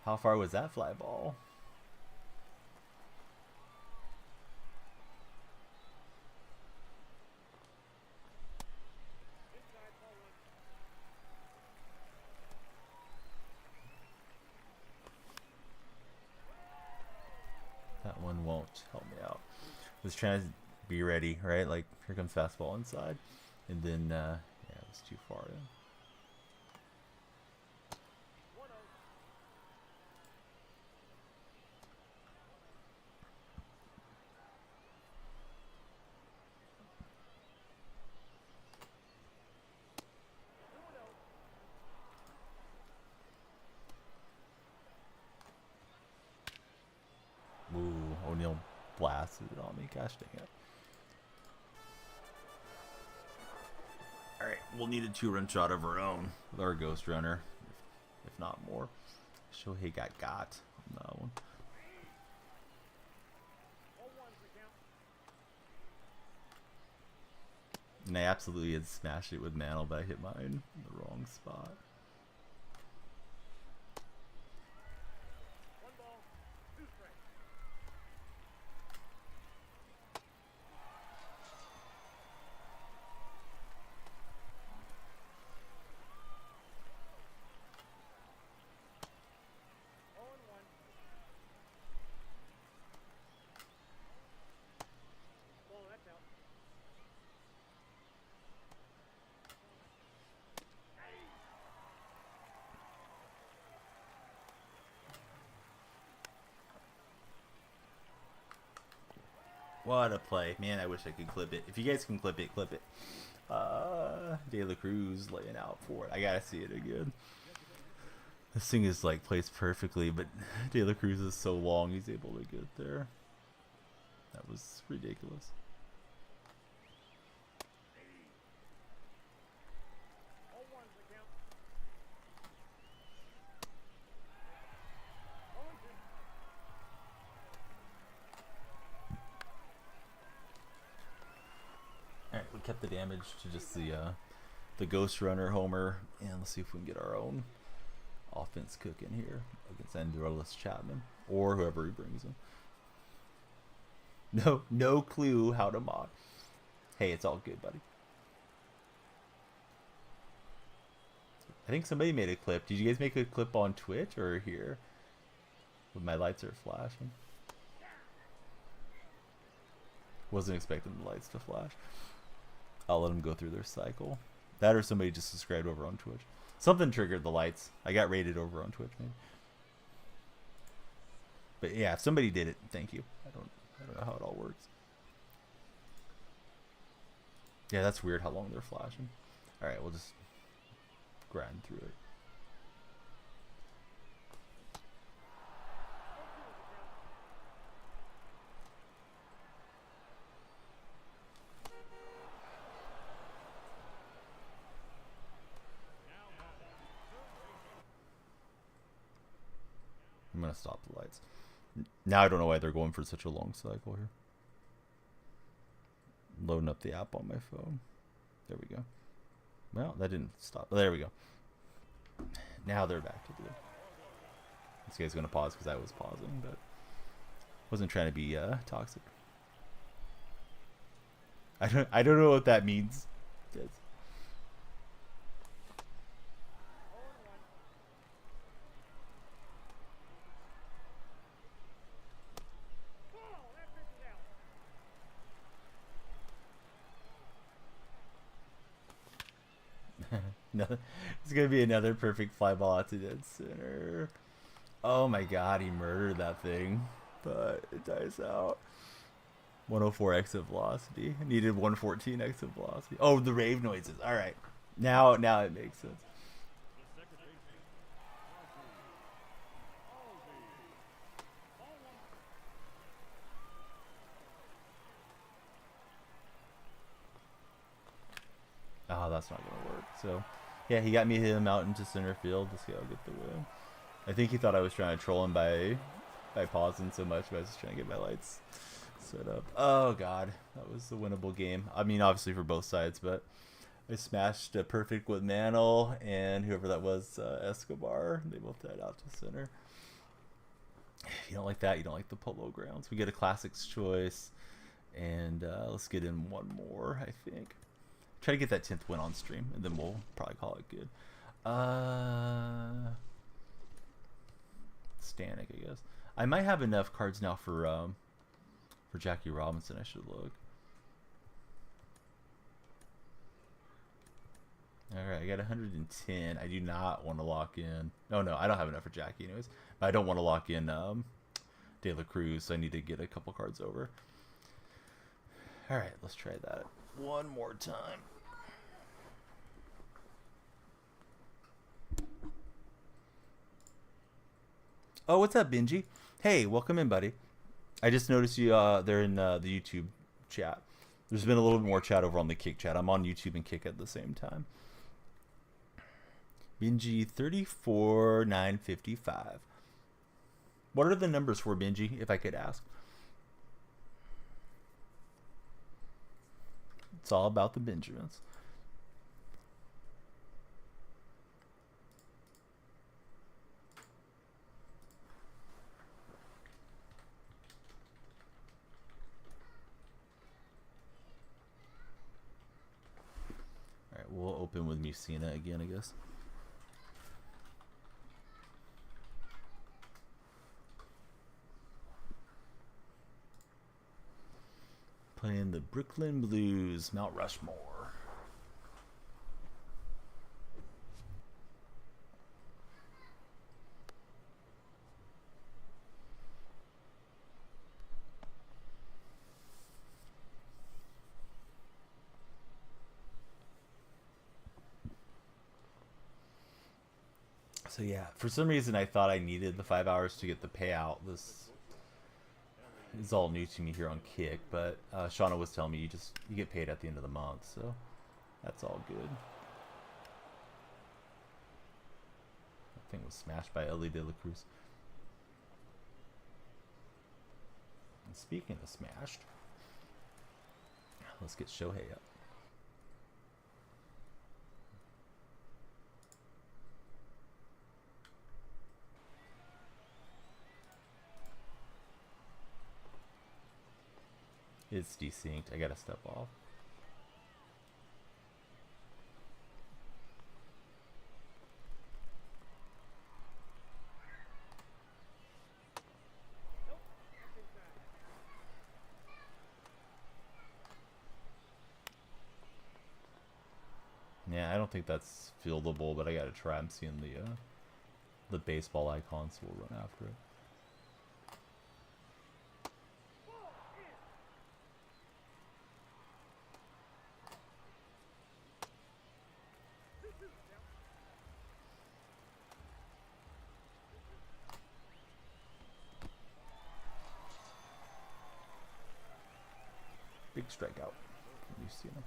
How far was that fly ball? That one won't help me out. Was trying to be ready, right? Like, here comes fastball inside, and then yeah, it was too far in. Ooh, O'Neill blasted it on me. Gosh dang it. Alright, we'll need a 2-run shot of our own with our ghost runner, if not more. Shohei got on that one. And I absolutely had smashed it with Mantle, but I hit mine in the wrong spot. What a play. Man, I wish I could clip it. If you guys can clip it, clip it. De La Cruz laying out for it. I gotta see it again. This thing is like placed perfectly, but De La Cruz is so long he's able to get there. That was ridiculous. Alright, we kept the damage to just the Ghost Runner Homer, and let's see if we can get our own offense cooking here against Aroldis Chapman or whoever he brings in. No clue how to mod. Hey, it's all good, buddy. I think somebody made a clip. Did you guys make a clip on Twitch or here? When my lights are flashing. Wasn't expecting the lights to flash. I'll let them go through their cycle. That or somebody just subscribed over on Twitch. Something triggered the lights. I got rated over on Twitch, maybe. But yeah, if somebody did it, thank you. I don't know how it all works. Yeah, that's weird how long they're flashing. Alright, we'll just grind through it. I'm gonna stop the lights. Now I don't know why they're going for such a long cycle here. Loading up the app on my phone. There we go. Well, that didn't stop. There we go. Now they're back to do it. This guy's gonna pause because I was pausing, but wasn't trying to be toxic. I don't know what that means. No, it's gonna be another perfect fly ball out to dead center. Oh my god, he murdered that thing, but it dies out. 104 exit velocity. Needed 114 exit velocity. Oh, the rave noises. All right, now it makes sense. Oh, that's not gonna work. So, yeah, he got him out into center field. This guy will get the win. I think he thought I was trying to troll him by pausing so much, but I was just trying to get my lights set up. Oh god, that was a winnable game. I mean, obviously for both sides, but I smashed a perfect with Mantle and whoever that was, Escobar. They both died out to center. If you don't like that, you don't like the polo grounds. We get a classics choice, and let's get in one more, I think. Try to get that 10th win on stream, and then we'll probably call it good. Stanek, I guess. I might have enough cards now for Jackie Robinson. I should look. Alright, I got 110. I do not want to lock in. No, I don't have enough for Jackie anyways. But I don't want to lock in De La Cruz, so I need to get a couple cards over. Alright, let's try that one more time. Oh, what's up, Benji? Hey, welcome in, buddy. I just noticed you there in the YouTube chat. There's been a little bit more chat over on the Kick chat. I'm on YouTube and Kick at the same time. Benji 34,955. What are the numbers for Benji, if I could ask? It's all about the Benjamins. All right, we'll open with Musina again, I guess. Playing the Brooklyn Blues, Mount Rushmore. So yeah, for some reason I thought I needed the 5 hours to get the payout. This is all new to me here on Kick, but Shauna was telling me you get paid at the end of the month, so that's all good. That thing was smashed by Ellie De La Cruz. And speaking of smashed, let's get Shohei up. It's desynced. I gotta step off. Yeah, I don't think that's fieldable, but I gotta try. I'm seeing the baseball icon, so we'll run after it. Big strikeout. You see him.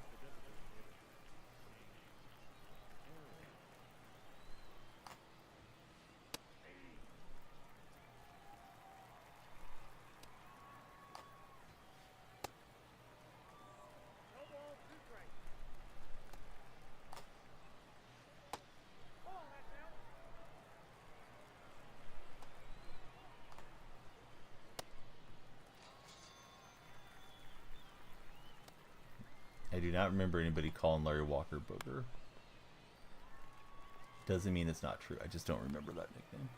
I do not remember anybody calling Larry Walker Booger. Doesn't mean it's not true. I just don't remember that nickname.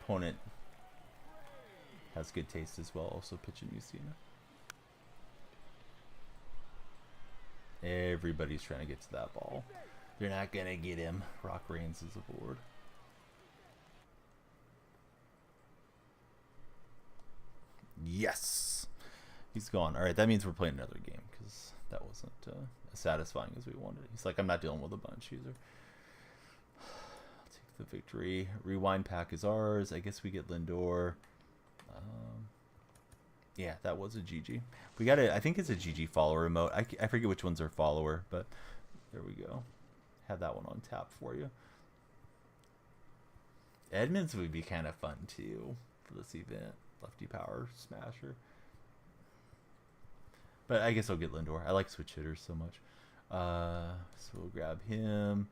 Opponent has good taste as well, also pitching Musina. Everybody's trying to get to that ball. They're not going to get him. Rock Reigns is aboard. Yes! He's gone. Alright, that means we're playing another game, because that wasn't as satisfying as we wanted. He's like, I'm not dealing with a bunch user. I'll take the victory. Rewind pack is ours. I guess we get Lindor. Yeah, that was a GG. We got it. I think it's a GG follower remote. I forget which one's our follower, but there we go. Have that one on tap for you. Edmonds would be kind of fun too for this event. Lefty power smasher. But I guess I'll get Lindor. I like switch hitters so much. So we'll grab him.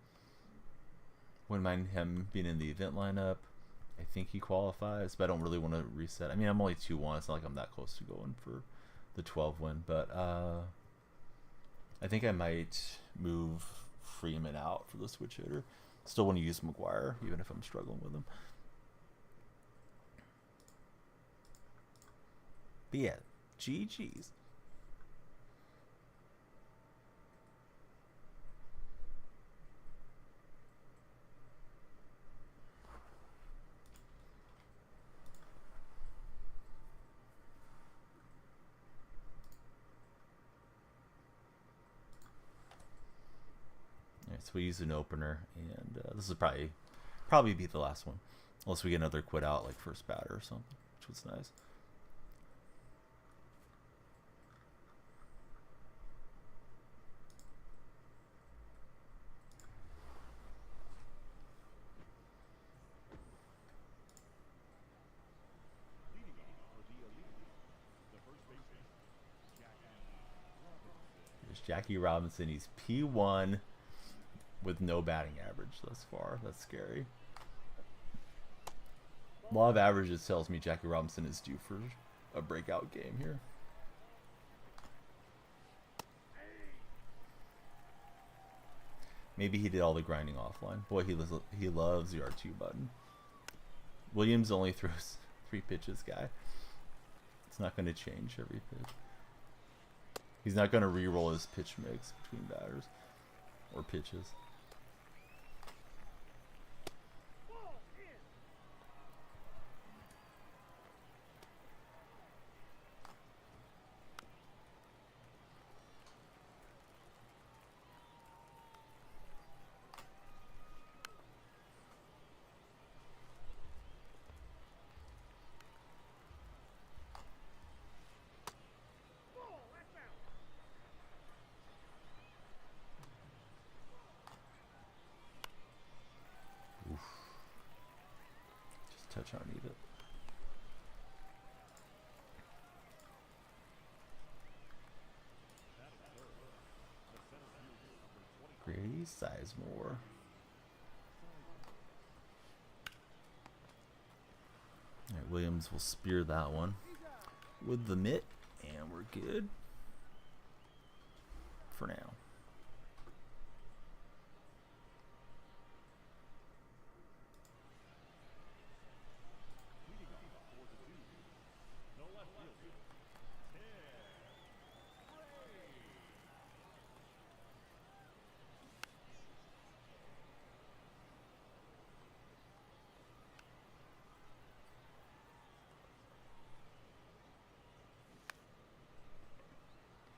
Wouldn't mind him being in the event lineup. I think he qualifies, but I don't really want to reset. I mean, I'm only 2-1. It's not like I'm that close to going for the 12 win. But I think I might move Freeman out for the switch hitter. Still want to use McGuire, even if I'm struggling with him. But yeah, GG's. So we use an opener, and this will probably be the last one, unless we get another quit out like first batter or something, which was nice. Jackie Robinson. He's P1 with no batting average thus far. That's scary. Law of averages tells me Jackie Robinson is due for a breakout game here. Maybe he did all the grinding offline. Boy, he loves the R2 button. Williams only throws 3 pitches, guy. It's not going to change every pitch. He's not going to re-roll his pitch mix between batters or pitches. Touch on it. Grady Sizemore. Alright, Williams will spear that one with the mitt, and we're good for now.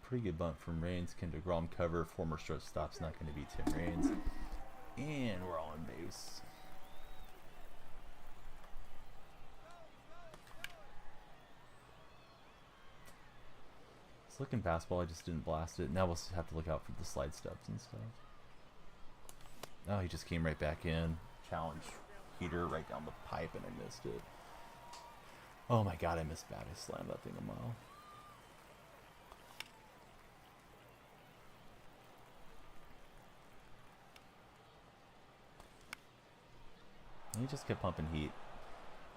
Pretty good bunt from Raines. Can DeGrom cover? Former shortstop's not going to be Tim Raines. And we're all on base. It's looking fastball. I just didn't blast it. Now we'll have to look out for the slide steps and stuff. Oh, he just came right back in. Challenge heater right down the pipe, and I missed it. Oh my god, I missed that. I slammed that thing a mile. He just kept pumping heat.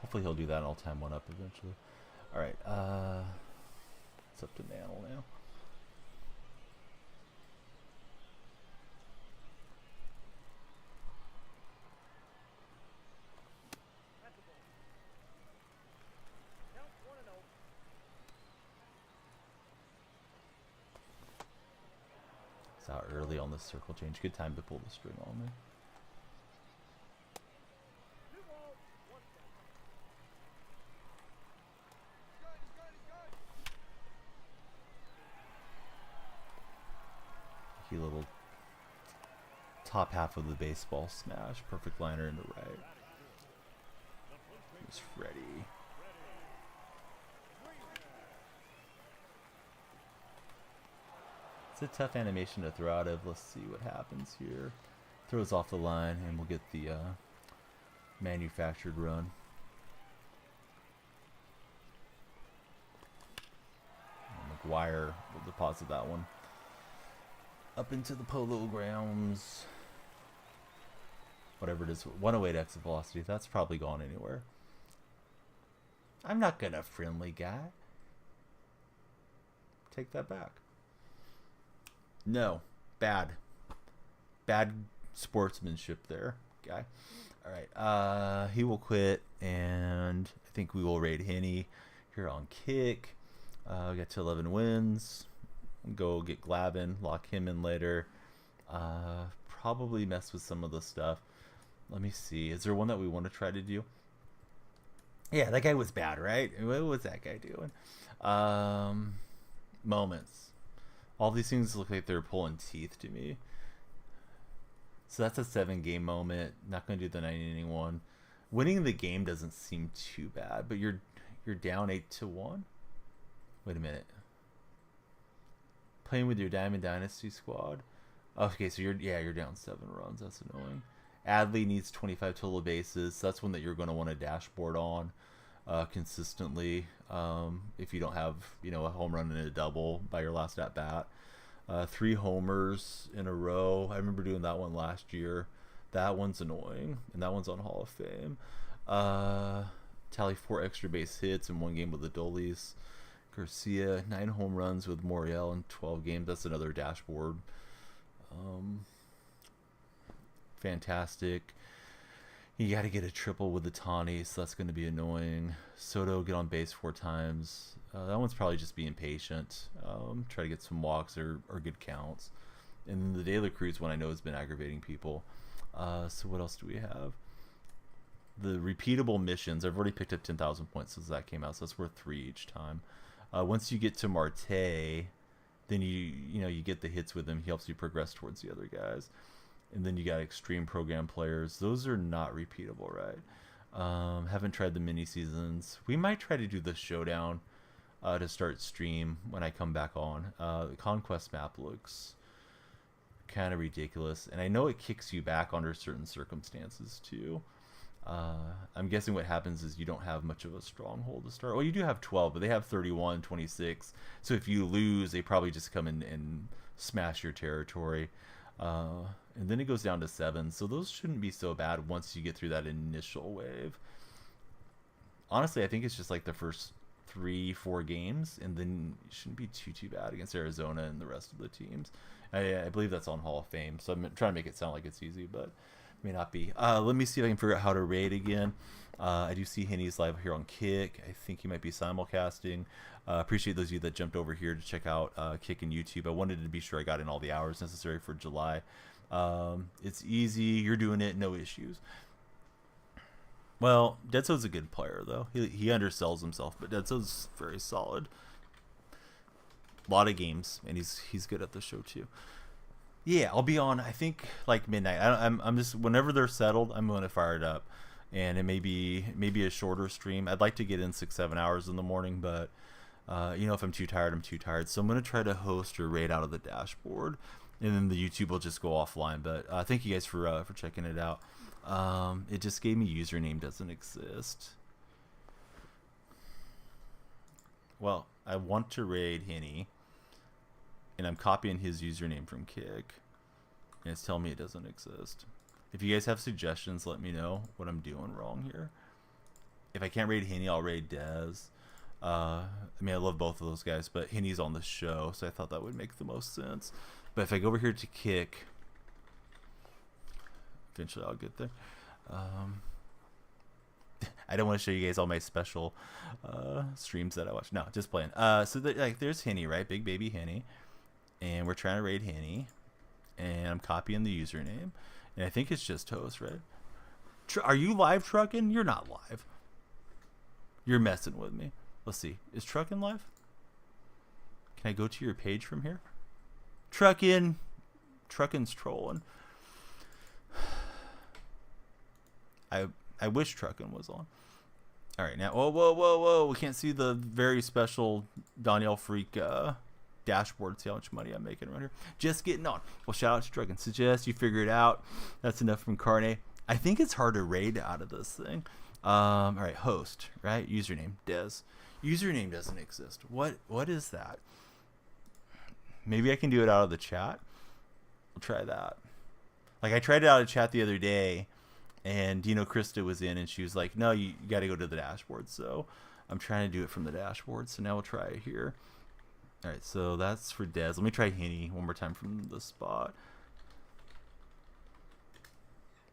Hopefully he'll do that and I'll time one up eventually. Alright, it's up to Mantle now. It's out early on this circle change. Good time to pull the string on me. Little top half of the baseball smash. Perfect liner into right. Here's Freddie. It's a tough animation to throw out of. Let's see what happens here. Throws off the line and we'll get the manufactured run. And McGuire will deposit that one up into the polo grounds. Whatever it is, 108 exit velocity. That's probably gone anywhere. I'm not gonna friendly guy. Take that back. No, bad sportsmanship there, guy. All right, he will quit, and I think we will raid Henny here on kick. We got to 11 wins. Go get Glavin, lock him in later. Probably mess with some of the stuff. Let me see. Is there one that we want to try to do? Yeah, that guy was bad, right? What was that guy doing? Moments. All these things look like they're pulling teeth to me. So that's a 7-game moment. Not going to do the 9-inning one. Winning the game doesn't seem too bad, but you're down 8-1. Wait a minute. Playing with your Diamond Dynasty squad. Okay, so you're down 7 runs. That's annoying. Adley needs 25 total bases. So that's one that you're going to want to dashboard on consistently. If you don't have a home run and a double by your last at bat. 3 homers in a row. I remember doing that one last year. That one's annoying, and that one's on Hall of Fame. Tally 4 extra base hits in 1 game with the Dollies. Garcia, 9 home runs with Moriel in 12 games. That's another dashboard. Fantastic. You got to get a triple with the Tawny, so that's going to be annoying. Soto, get on base 4 times. That one's probably just being patient. Try to get some walks or good counts. And then the De La Cruz one I know has been aggravating people. So what else do we have? The repeatable missions. I've already picked up 10,000 points since that came out, so that's worth 3 each time. Once you get to Marte, then you get the hits with him. He helps you progress towards the other guys. And then you got extreme program players. Those are not repeatable, right? Haven't tried the mini seasons. We might try to do the showdown to start stream when I come back on. The Conquest map looks kind of ridiculous, and I know it kicks you back under certain circumstances too. I'm guessing what happens is you don't have much of a stronghold to start. Well, you do have 12, but they have 31, 26. So if you lose, they probably just come in and smash your territory. And then it goes down to 7. So those shouldn't be so bad once you get through that initial wave. Honestly, I think it's just like the first 3-4 games, and then it shouldn't be too bad against Arizona and the rest of the teams. I believe that's on Hall of Fame, so I'm trying to make it sound like it's easy, but it may not be. Let me see if I can figure out how to raid again. I do see Henny's live here on Kick. I think he might be simulcasting. Appreciate those of you that jumped over here to check out Kick and YouTube. I wanted to be sure I got in all the hours necessary for July. It's easy. You're doing it. No issues. Well, Deadso's a good player, though. He undersells himself, but Deadso's very solid. A lot of games, and he's good at the show, too. Yeah, I'll be on, I think, like midnight. I'm just, whenever they're settled, I'm going to fire it up. And it may be a shorter stream. I'd like to get in 6-7 hours in the morning, but if I'm too tired, I'm too tired. So I'm going to try to host or raid out of the dashboard, and then the YouTube will just go offline. But thank you guys for checking it out. It just gave me username doesn't exist. Well, I want to raid Henny, and I'm copying his username from Kick, and it's telling me it doesn't exist. If you guys have suggestions, let me know what I'm doing wrong here. If I can't raid Henny, I'll raid Dez. I love both of those guys, but Henny's on the show, so I thought that would make the most sense. But if I go over here to Kick, eventually I'll get there. I don't want to show you guys all my special streams that I watch. No, just playing. So there's Henny, right? Big baby Henny. And we're trying to raid Henny. And I'm copying the username. And I think it's just Toast, right? Are you live, Truckin'? You're not live. You're messing with me. Let's see. Is Truckin' live? Can I go to your page from here? Truckin'. Truckin's trolling. I wish Truckin' was on. All right, now. Whoa. We can't see the very special Danielle Freak dashboard. See how much money I'm making around here. Just getting on. Well, shout out to Truckin'. Suggest you figure it out. That's enough from Carne. I think it's hard to raid out of this thing. All right, host, right? Username, Dez. Username doesn't exist. What is that? Maybe I can do it out of the chat. We'll try that. Like, I tried it out of chat the other day, and Krista was in, and she was like, no, you got to go to the dashboard. So I'm trying to do it from the dashboard. So now we'll try it here. All right, so that's for Dez. Let me try Henny one more time from the spot.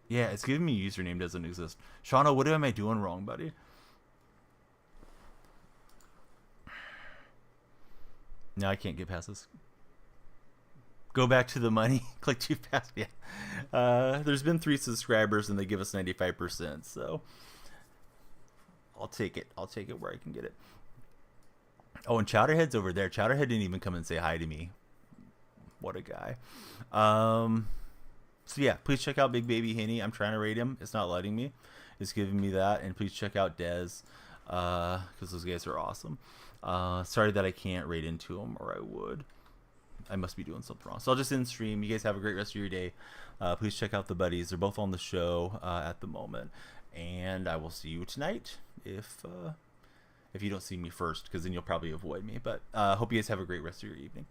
Yeah, it's giving me username doesn't exist. Shauna, what am I doing wrong, buddy? No, I can't get past this. Go back to the money. Click too fast. Yeah. There's been 3 subscribers, and they give us 95%. So I'll take it. I'll take it where I can get it. Oh, and Chowderhead's over there. Chowderhead didn't even come and say hi to me. What a guy. So yeah, please check out Big Baby Henny. I'm trying to rate him. It's not letting me. It's giving me that. And please check out Dez, because those guys are awesome. Sorry that I can't rate into them, or I would. I must be doing something wrong. So I'll just end stream. You guys have a great rest of your day. Please check out the buddies. They're both on the show at the moment. And I will see you tonight if you don't see me first, because then you'll probably avoid me. But hope you guys have a great rest of your evening.